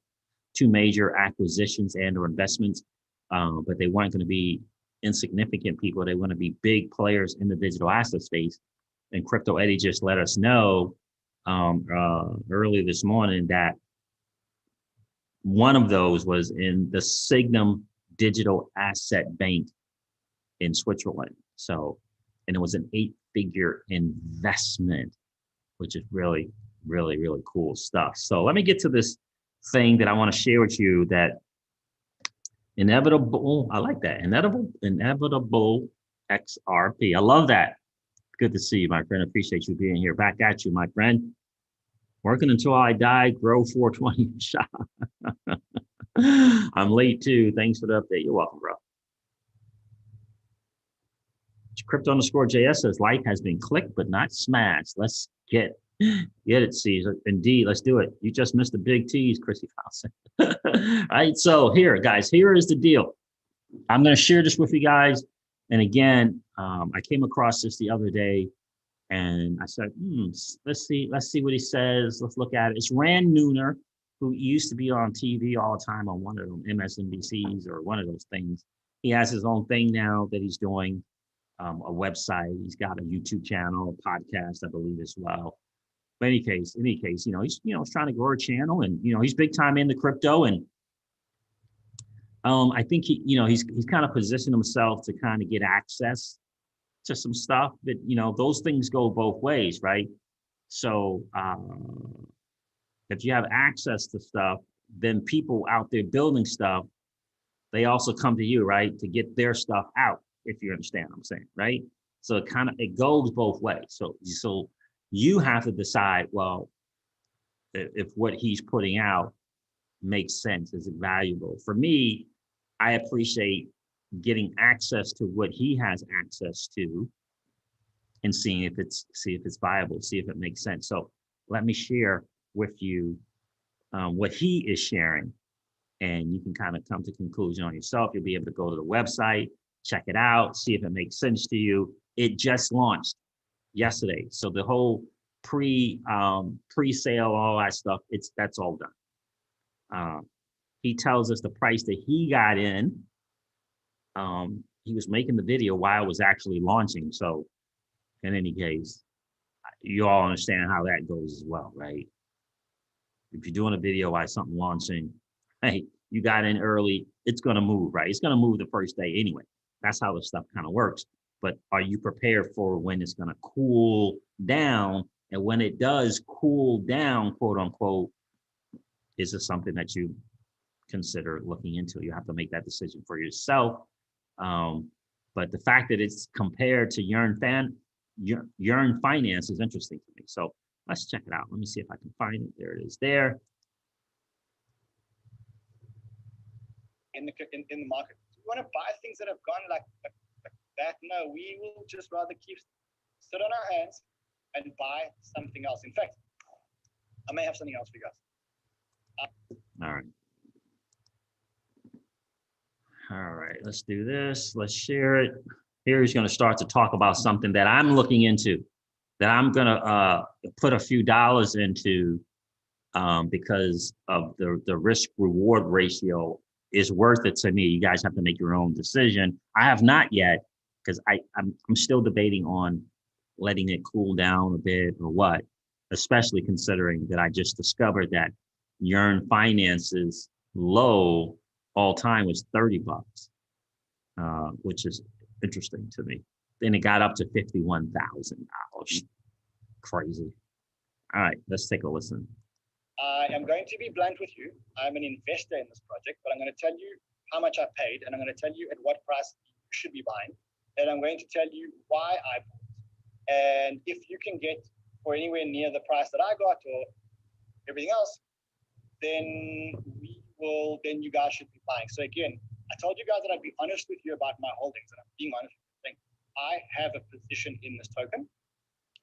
two major acquisitions and or investments, but they weren't going to be insignificant people. They want to be big players in the digital asset space. And Crypto Eddie just let us know early this morning that one of those was in the Signum digital asset bank in Switzerland. So, and it was an figure investment, which is really, really, really cool stuff. So let me get to this thing that I want to share with you, that inevitable, I like that, inevitable XRP. I love that. Good to see you, my friend. Appreciate you being here. Back at you, my friend. Working until I die, grow 420 shot. I'm late too. Thanks for the update. You're welcome, bro. Crypto_JS says life has been clicked but not smashed. Let's get it, Caesar. Indeed, let's do it. You just missed the big T's, Chrissy Fawcett. All right, so here, guys, here is the deal. I'm going to share this with you guys. And again, I came across this the other day, and I said, let's see what he says. Let's look at it. It's Rand Nooner, who used to be on TV all the time on one of them MSNBCs or one of those things. He has his own thing now that he's doing, a website. He's got a YouTube channel, a podcast, I believe, as well. But in any case, he's trying to grow a channel, and he's big time into crypto, and I think he's kind of positioned himself to kind of get access to some stuff, but those things go both ways, right? So if you have access to stuff, then people out there building stuff, they also come to you, right, to get their stuff out, if you understand what I'm saying, right? So it goes both ways. So you have to decide, well, if what he's putting out makes sense, is it valuable? For me, I appreciate getting access to what he has access to and seeing if it's viable, see if it makes sense. So let me share with you what he is sharing, and you can kind of come to conclusion on yourself. You'll be able to go to the website, check it out, see if it makes sense to you. It just launched yesterday, so the whole pre-sale, all that stuff, that's all done. He tells us the price that he got in. He was making the video while it was actually launching. So in any case, you all understand how that goes as well, right? If you're doing a video while something launching, hey, you got in early, it's going to move, right? It's going to move the first day anyway. That's how this stuff kind of works. But are you prepared for when it's going to cool down? And when it does cool down, quote unquote, is this something that you consider looking into? You have to make that decision for yourself. But the fact that it's compared to Yearn Finance is interesting to me. So let's check it out. Let me see if I can find it. There it is there. In the market. We want to buy things that have gone like that. No, we will just rather sit on our hands and buy something else. In fact, I may have something else for you guys. All right. All right, let's do this. Let's share it. Here he's going to start to talk about something that I'm looking into, that I'm going to put a few dollars into because of the risk reward ratio is worth it to me. You guys have to make your own decision. I have not yet, because I'm still debating on letting it cool down a bit or what, especially considering that I just discovered that Yearn Finance's low all time was $30, which is interesting to me. Then it got up to $51,000. Crazy. All right, let's take a listen. I am going to be blunt with you. I'm an investor in this project, but I'm going to tell you how much I paid, and I'm going to tell you at what price you should be buying, and I'm going to tell you why I bought. And if you can get for anywhere near the price that I got or everything else, then you guys should be buying. So again, I told you guys that I'd be honest with you about my holdings, and I'm being honest with you. I have a position in this token.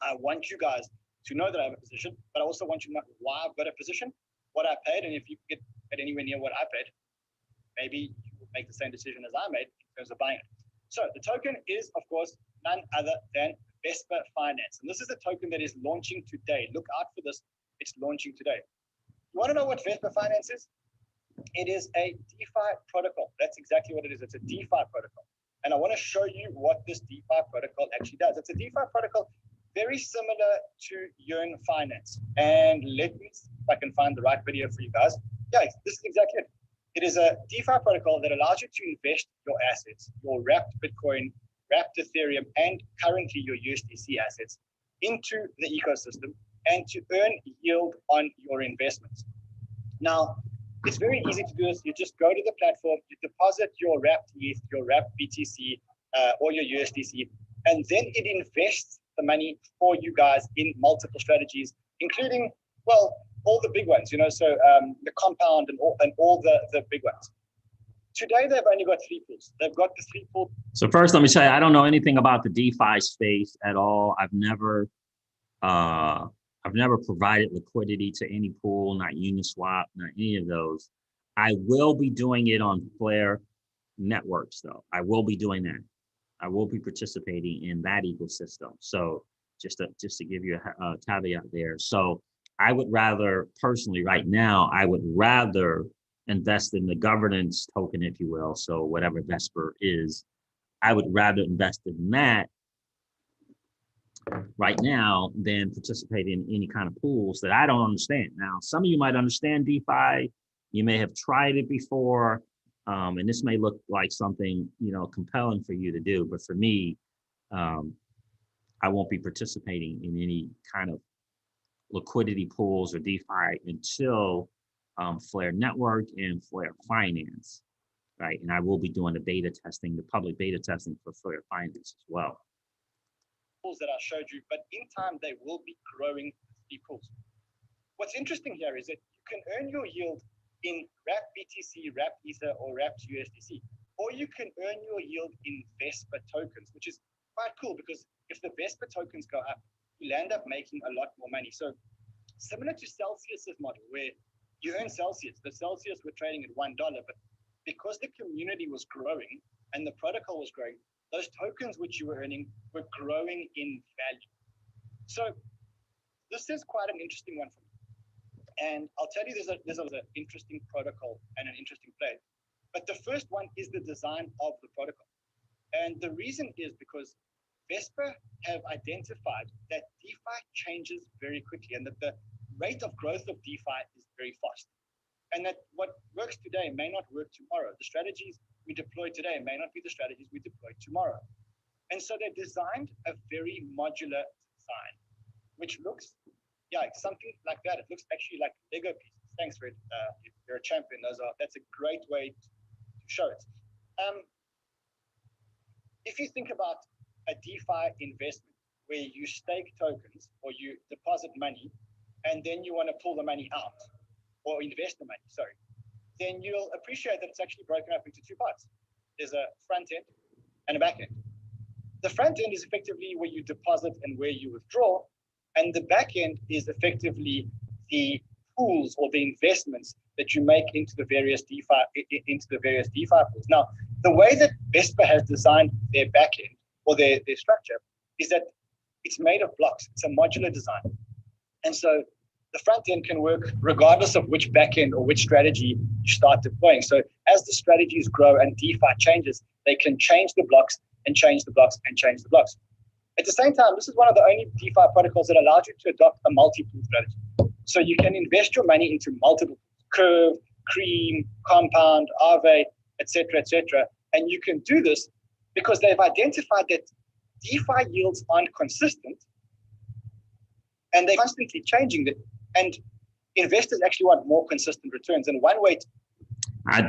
I want you guys to know that I have a position, but I also want you to know why I've got a position, what I paid, and if you get at anywhere near what I paid, maybe you will make the same decision as I made in terms of buying it. So the token is, of course, none other than Vesper Finance. And this is a token that is launching today. Look out for this. It's launching today. You want to know what Vesper Finance is? It is a DeFi protocol. That's exactly what it is. It's a DeFi protocol. And I want to show you what this DeFi protocol actually does. It's a DeFi protocol very similar to Yearn Finance. And let me see if I can find the right video for you guys. Yeah, this is exactly it. It is a DeFi protocol that allows you to invest your assets, your wrapped Bitcoin, wrapped Ethereum and currently your USDC assets into the ecosystem and to earn yield on your investments. Now, it's very easy to do this. You just go to the platform, you deposit your wrapped ETH, your wrapped BTC, or your USDC, and then it invests the money for you guys in multiple strategies, including, well, all the big ones, so the compound and all the big ones. Today, they've only got 3 pools. They've got the 3 pools. So first, let me tell you, I don't know anything about the DeFi space at all. I've never provided liquidity to any pool, not Uniswap, not any of those. I will be doing it on Flare networks, though. I will be doing that. I will be participating in that ecosystem. So just to give you a caveat there. So I would rather, personally, right now, I would rather invest in the governance token, if you will. So whatever Vesper is, I would rather invest in that right now than participate in any kind of pools that I don't understand. Now, some of you might understand DeFi. You may have tried it before, and this may look like something, compelling for you to do. But for me, I won't be participating in any kind of liquidity pools or DeFi until Flare Network and Flare Finance, right? And I will be doing the public beta testing for Flare Finance as well. Pools that I showed you, but in time they will be growing the pools. What's interesting here is that you can earn your yield in wrapped BTC, wrapped Ether, or wrapped USDC, or you can earn your yield in Vesper tokens, which is quite cool because if the Vesper tokens go up, you'll end up making a lot more money. So similar to Celsius's model, where you earn Celsius. The Celsius were trading at $1, but because the community was growing and the protocol was growing, those tokens which you were earning were growing in value. So this is quite an interesting one for me. And I'll tell you, there's an interesting protocol and an interesting play. But the first one is the design of the protocol. And the reason is because Vesper have identified that DeFi changes very quickly and that the rate of growth of DeFi is very fast. And that what works today may not work tomorrow. The strategies we deploy today may not be the strategies we deploy tomorrow. And so they designed a very modular design, which looks, something like that. It looks actually like Lego pieces. Thanks for it. You're a champion. That's a great way to show it. If you think about a DeFi investment where you stake tokens or you deposit money and then you want to pull the money out or invest the money, then you'll appreciate that it's actually broken up into 2 parts. There's a front end and a back end. The front end is effectively where you deposit and where you withdraw, and the back end is effectively the pools or the investments that you make into the various DeFi pools. Now, the way that Vesper has designed their back end or their structure is that it's made of blocks. It's a modular design. And so the front end can work regardless of which back end or which strategy you start deploying. So as the strategies grow and DeFi changes, they can change the blocks and change the blocks and change the blocks. At the same time, this is one of the only DeFi protocols that allows you to adopt a multi-pool strategy. So you can invest your money into multiple Curve, Cream, Compound, Aave, etc., and you can do this because they've identified that DeFi yields aren't consistent and they're constantly changing it. And investors actually want more consistent returns. And one way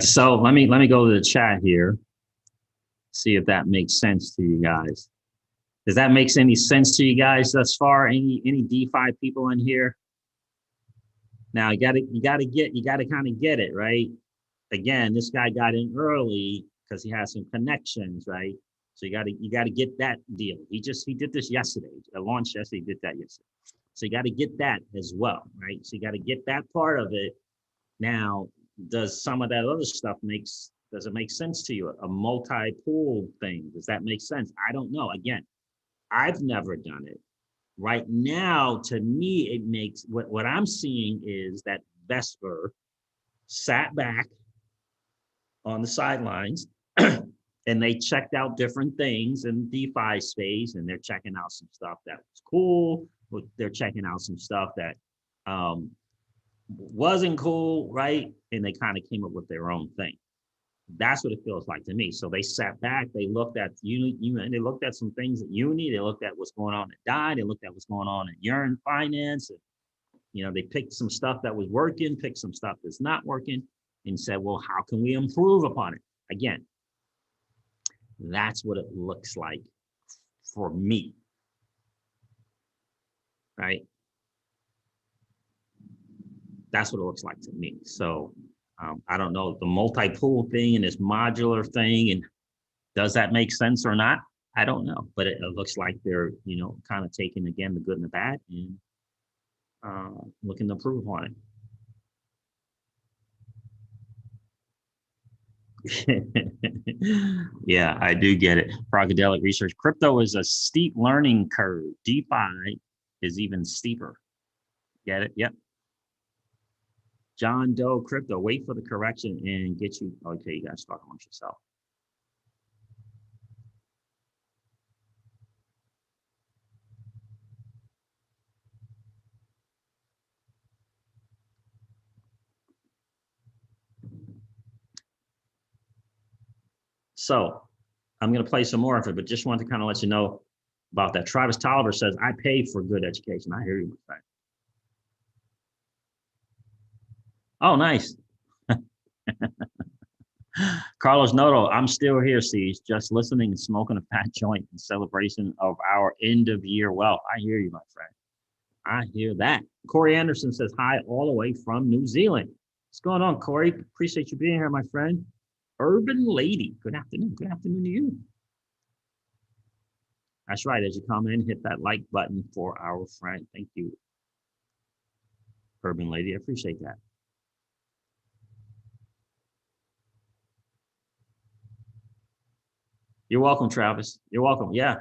so let me go to the chat here, see if that makes sense to you guys. Does that make any sense to you guys thus far? Any DeFi people in here? Now you gotta kind of get it, right? Again, this guy got in early because he has some connections, right? So you gotta get that deal. He did this yesterday. Launched yesterday, he did that yesterday. So you got to get that as well, right? So you got to get that part of it. Now, does some of that other stuff does it make sense to you? A multi-pool thing, does that make sense? I don't know. Again, I've never done it. Right now, to me, it makes, what I'm seeing is that Vesper sat back on the sidelines and they checked out different things in the DeFi space, and they're checking out some stuff that was cool. They're checking out some stuff that wasn't cool, right? And they kind of came up with their own thing. That's what it feels like to me. So they sat back, they looked at they looked at some things at Uni, they looked at what's going on at DI, they looked at what's going on at Yearn Finance. And, they picked some stuff that was working, picked some stuff that's not working, and said, well, how can we improve upon it? Again, that's what it looks like for me, right? That's what it looks like to me. So I don't know, the multi-pool thing and this modular thing, and does that make sense or not? I don't know, but it looks like they're, kind of taking, again, the good and the bad and looking to improve on it. Yeah, I do get it. Progadelic research. Crypto is a steep learning curve. DeFi is even steeper. Get it? Yep. John Doe Crypto. Wait for the correction and get you. Okay, you guys talk amongst yourself. So I'm going to play some more of it, but just wanted to kind of let you know about that. Travis Tolliver says, I pay for good education. I hear you, my friend. Oh, nice. Carlos Noto, I'm still here, Siege, just listening and smoking a fat joint in celebration of our end of year wealth. I hear you, my friend. I hear that. Corey Anderson says, hi, all the way from New Zealand. What's going on, Corey? Appreciate you being here, my friend. Urban Lady, good afternoon. Good afternoon to you. That's right. As you come in, hit that like button for our friend. Thank you, Urban Lady. I appreciate that. You're welcome, Travis. You're welcome. Yeah.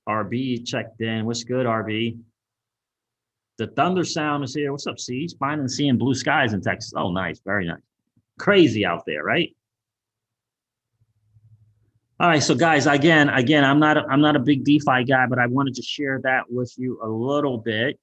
RB checked in. What's good, RB? The thunder sound is here. What's up, Siege? Finding and seeing blue skies in Texas. Oh, nice. Very nice. Crazy out there, right? All right, so guys, again, I'm not a big DeFi guy, but I wanted to share that with you a little bit.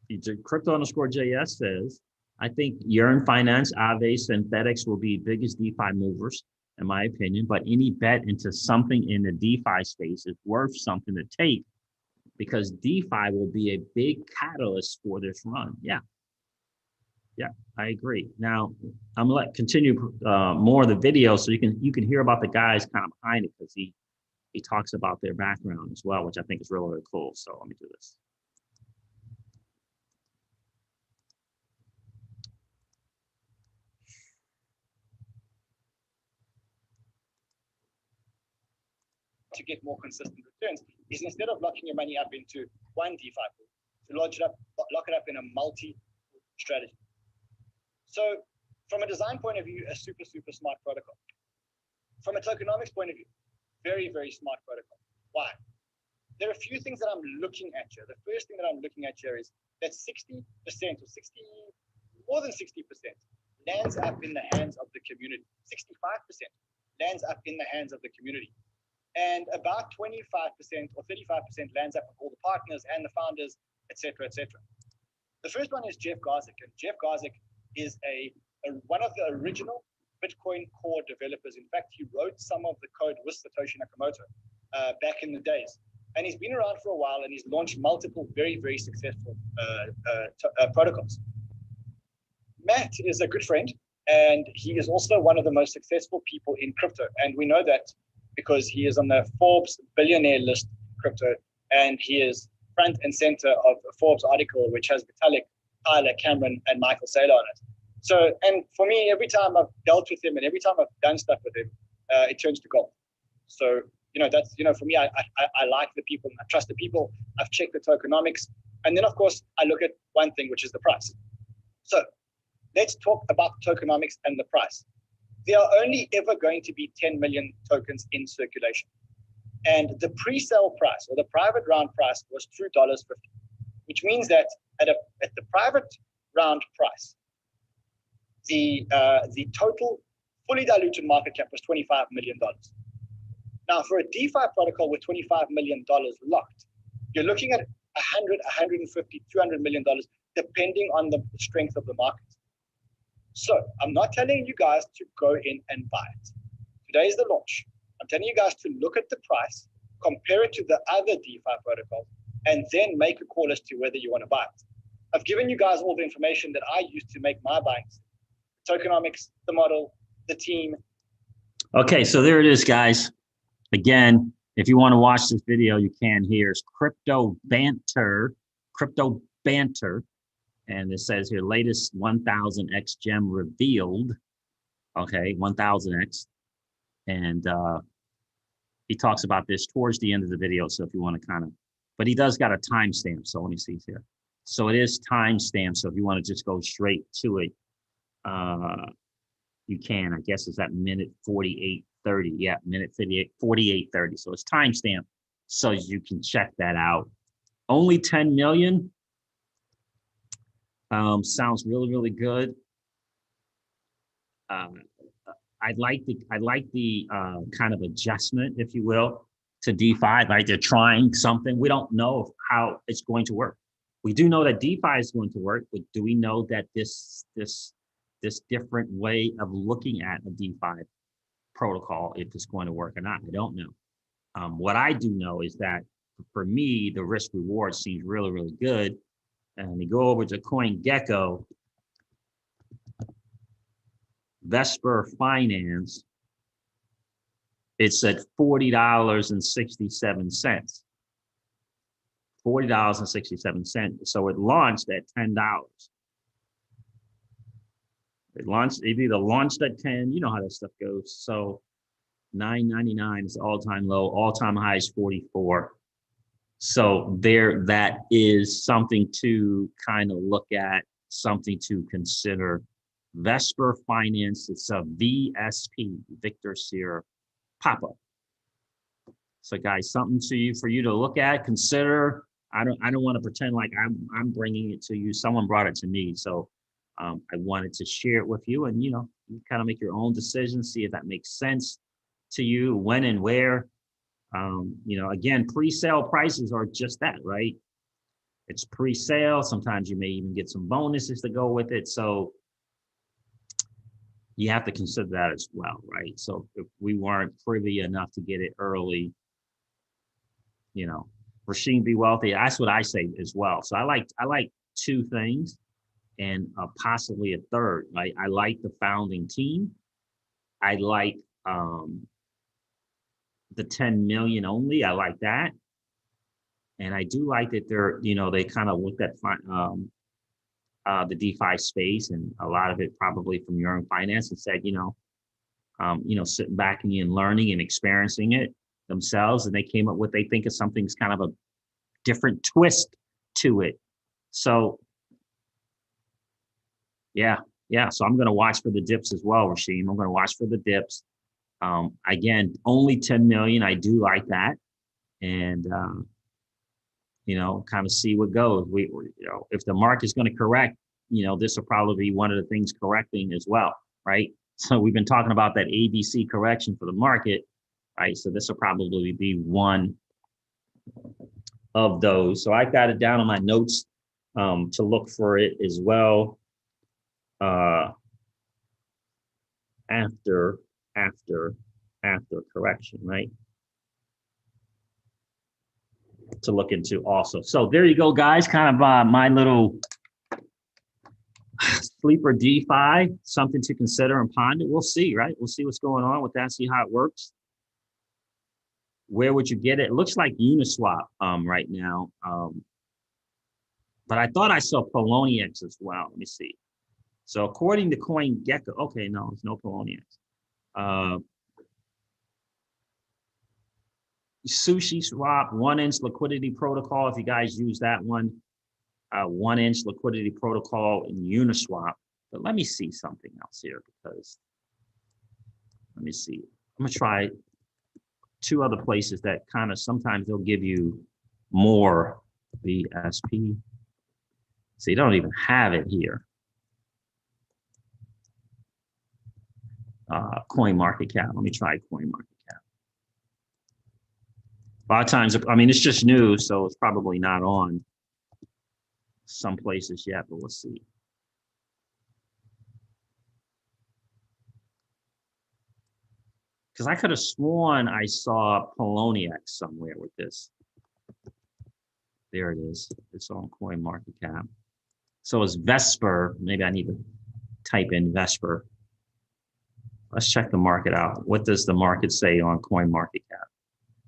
Crypto_JS says, I think Yearn Finance, Aave, Synthetics will be biggest DeFi movers, in my opinion, but any bet into something in the DeFi space is worth something to take because DeFi will be a big catalyst for this run. Yeah, I agree. Now, I'm gonna continue more of the video so you can hear about the guys kind of behind it because he talks about their background as well, which I think is really, really cool. So let me do this. To get more consistent returns is instead of locking your money up into one DeFi pool, to lock it up in a multi-strategy. So from a design point of view, a super, super smart protocol. From a tokenomics point of view, very, very smart protocol. Why? There are a few things that I'm looking at here. The first thing that I'm looking at here is that 60% or more than 60% lands up in the hands of the community. 65% lands up in the hands of the community. And about 25% or 35% lands up with all the partners and the founders, etc., etc. The first one is Jeff Garzik, and Jeff Garzik is one of the original Bitcoin core developers. In fact, he wrote some of the code with Satoshi Nakamoto back in the days, and he's been around for a while, and he's launched multiple very, very successful protocols. Matt is a good friend, and he is also one of the most successful people in crypto, and we know that because he is on the Forbes billionaire list crypto, and he is front and center of a Forbes article, which has Vitalik, Tyler, Cameron, and Michael Saylor on it. So, and for me, every time I've dealt with him and every time I've done stuff with him, it turns to gold. So, that's, for me, I like the people and I trust the people. I've checked the tokenomics. And then, of course, I look at one thing, which is the price. So let's talk about tokenomics and the price. There are only ever going to be 10 million tokens in circulation. And the pre-sale price or the private round price was $2.50, which means that at the private round price, the total fully diluted market cap was $25 million. Now, for a DeFi protocol with $25 million locked, you're looking at 100, 150, $200 million, depending on the strength of the market. So I'm not telling you guys to go in and buy it. Today is the launch. I'm telling you guys to look at the price, compare it to the other DeFi protocols, and then make a call as to whether you want to buy it. I've given you guys all the information that I use to make my buying decision. Tokenomics, the model, the team. Okay, so there it is, guys. Again, if you want to watch this video, you can. Here's crypto banter, and it says here latest 1000x gem revealed. Okay, 1000x, and he talks about this towards the end of the video. So if you want to kind of, but he does got a timestamp. So let me see here. So it is timestamp. So if you want to just go straight to it, you can. I guess it's at minute 48:30. Yeah, minute 48:30. So it's timestamp, so you can check that out. Only 10 million. Sounds really, really good. I like the kind of adjustment, if you will, to DeFi. Like they're trying something. We don't know how it's going to work. We do know that DeFi is going to work, but do we know that this different way of looking at a DeFi protocol, if it's going to work or not? I don't know. What I do know is that for me, the risk reward seems really, really good. And we go over to CoinGecko, Vesper Finance. It's at $40.67. $40.67. So it launched at $10. It either launched at 10, you know how that stuff goes. So $9.99 is all-time low, all-time high is 44. So that is something to kind of look at, something to consider. Vesper Finance, it's a VSP, Victor Sierra Papa. So guys, something for you to look at, consider. I don't want to pretend like I'm bringing it to you. Someone brought it to me, so I wanted to share it with you, and you kind of make your own decision, see if that makes sense to you, when and where. Again, pre-sale prices are just that, right? It's pre-sale. Sometimes you may even get some bonuses to go with it. So you have to consider that as well, right? So if we weren't privy enough to get it early, Rasheen Be Wealthy, that's what I say as well. So I like two things and possibly a third, right? I like the founding team. I like the 10 million only. I like that. And I do like that they kind of looked at the DeFi space, and a lot of it probably from your own finance, and said, sitting back and learning and experiencing it themselves. And they came up with, they think of something's kind of a different twist to it. So yeah. So I'm going to watch for the dips as well, Rasheem. I'm going to watch for the dips. Again, only 10 million. I do like that. And, kind of see what goes. If the market's going to correct, this will probably be one of the things correcting as well, right? So we've been talking about that ABC correction for the market, right? So this will probably be one of those. So I got it down on my notes to look for it as well. After correction, right? To look into also. So there you go, guys. Kind of my little sleeper DeFi, something to consider and ponder. We'll see, right? We'll see what's going on with that, see how it works. Where would you get it? It looks like Uniswap right now. But I thought I saw Poloniex as well. Let me see. So according to CoinGecko, okay, no, it's no Poloniex. Sushi Swap, 1-inch liquidity protocol. If you guys use that one, 1-inch liquidity protocol in Uniswap. But let me see something else here, because let me see. I'm gonna try two other places that kind of sometimes they'll give you more VSP. So you don't even have it here. CoinMarketCap. Let me try CoinMarketCap. A lot of times, I mean, it's just new, so it's probably not on some places yet, but we'll see. Because I could have sworn I saw Poloniex somewhere with this. There it is. It's on CoinMarketCap. So it's Vesper. Maybe I need to type in Vesper. Let's check the market out. What does the market say on CoinMarketCap?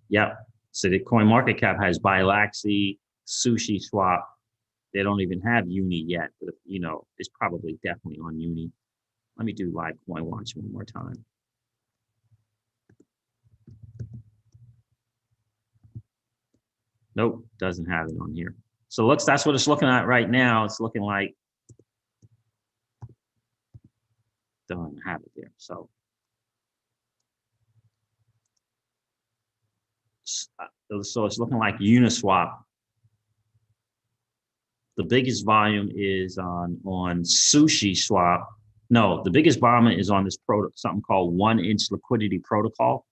Yep. So the CoinMarketCap has Bilaxy, Sushi Swap. They don't even have Uni yet, but you know, it's probably definitely on Uni. Let me do live coin watch one more time. Nope, doesn't have it on here. So looks, that's what it's looking at right now. It's looking like doesn't have it there. So it's looking like Uniswap. The biggest volume is on Sushi Swap. No, the biggest volume is on this something called 1-inch liquidity protocol.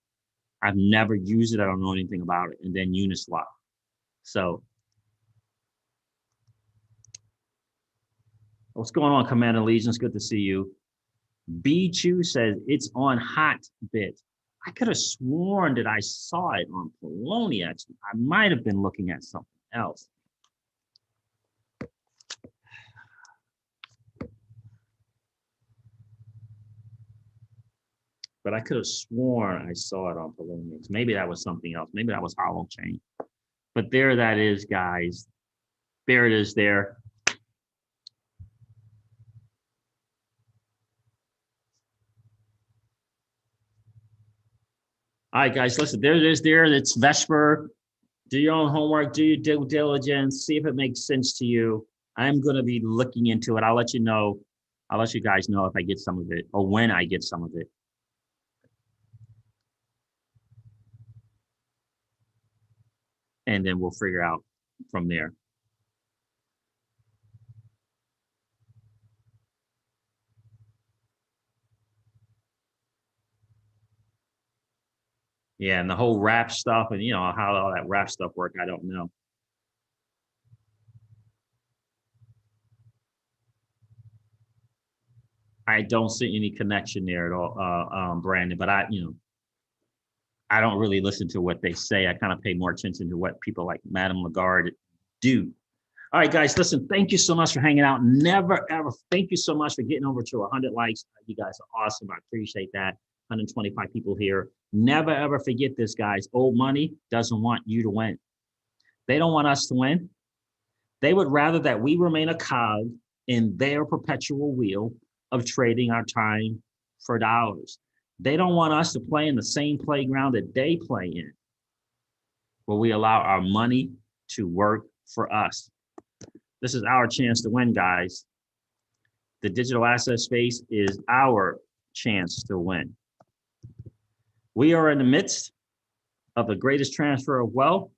I've never used it. I don't know anything about it. And then Uniswap. So what's going on, Commander Allegiance? Good to see you. B Chu says it's on Hotbit. I could have sworn that I saw it on Poloniex. I might have been looking at something else. But I could have sworn I saw it on Poloniex. Maybe that was something else. Maybe that was Holochain. But there that is, guys. There it is there. All right, guys, listen, there it is there. It's Vesper. Do your own homework, do your due diligence, see if it makes sense to you. I'm going to be looking into it. I'll let you know. I'll let you guys know if I get some of it or when I get some of it. And then we'll figure out from there. Yeah, and the whole wrap stuff and, you know, how all that wrap stuff work, I don't know. I don't see any connection there at all, Brandon, but I don't really listen to what they say. I kind of pay more attention to what people like Madame Lagarde do. All right, guys, listen, thank you so much for hanging out. Never, ever, thank you so much for getting over to 100 likes. You guys are awesome. I appreciate that. 125 people here. Never, ever forget this, guys. Old money doesn't want you to win. They don't want us to win. They would rather that we remain a cog in their perpetual wheel of trading our time for dollars. They don't want us to play in the same playground that they play in, where we allow our money to work for us. This is our chance to win, guys. The digital asset space is our chance to win. We are in the midst of the greatest transfer of wealth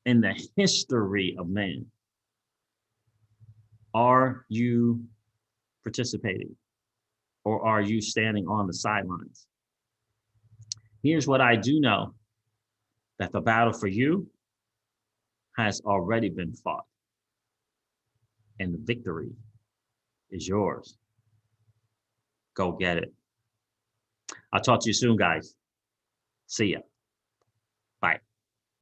in the history of man. Are you participating, or are you standing on the sidelines? Here's what I do know, that the battle for you has already been fought, and the victory is yours. Go get it. I'll talk to you soon, guys. See ya.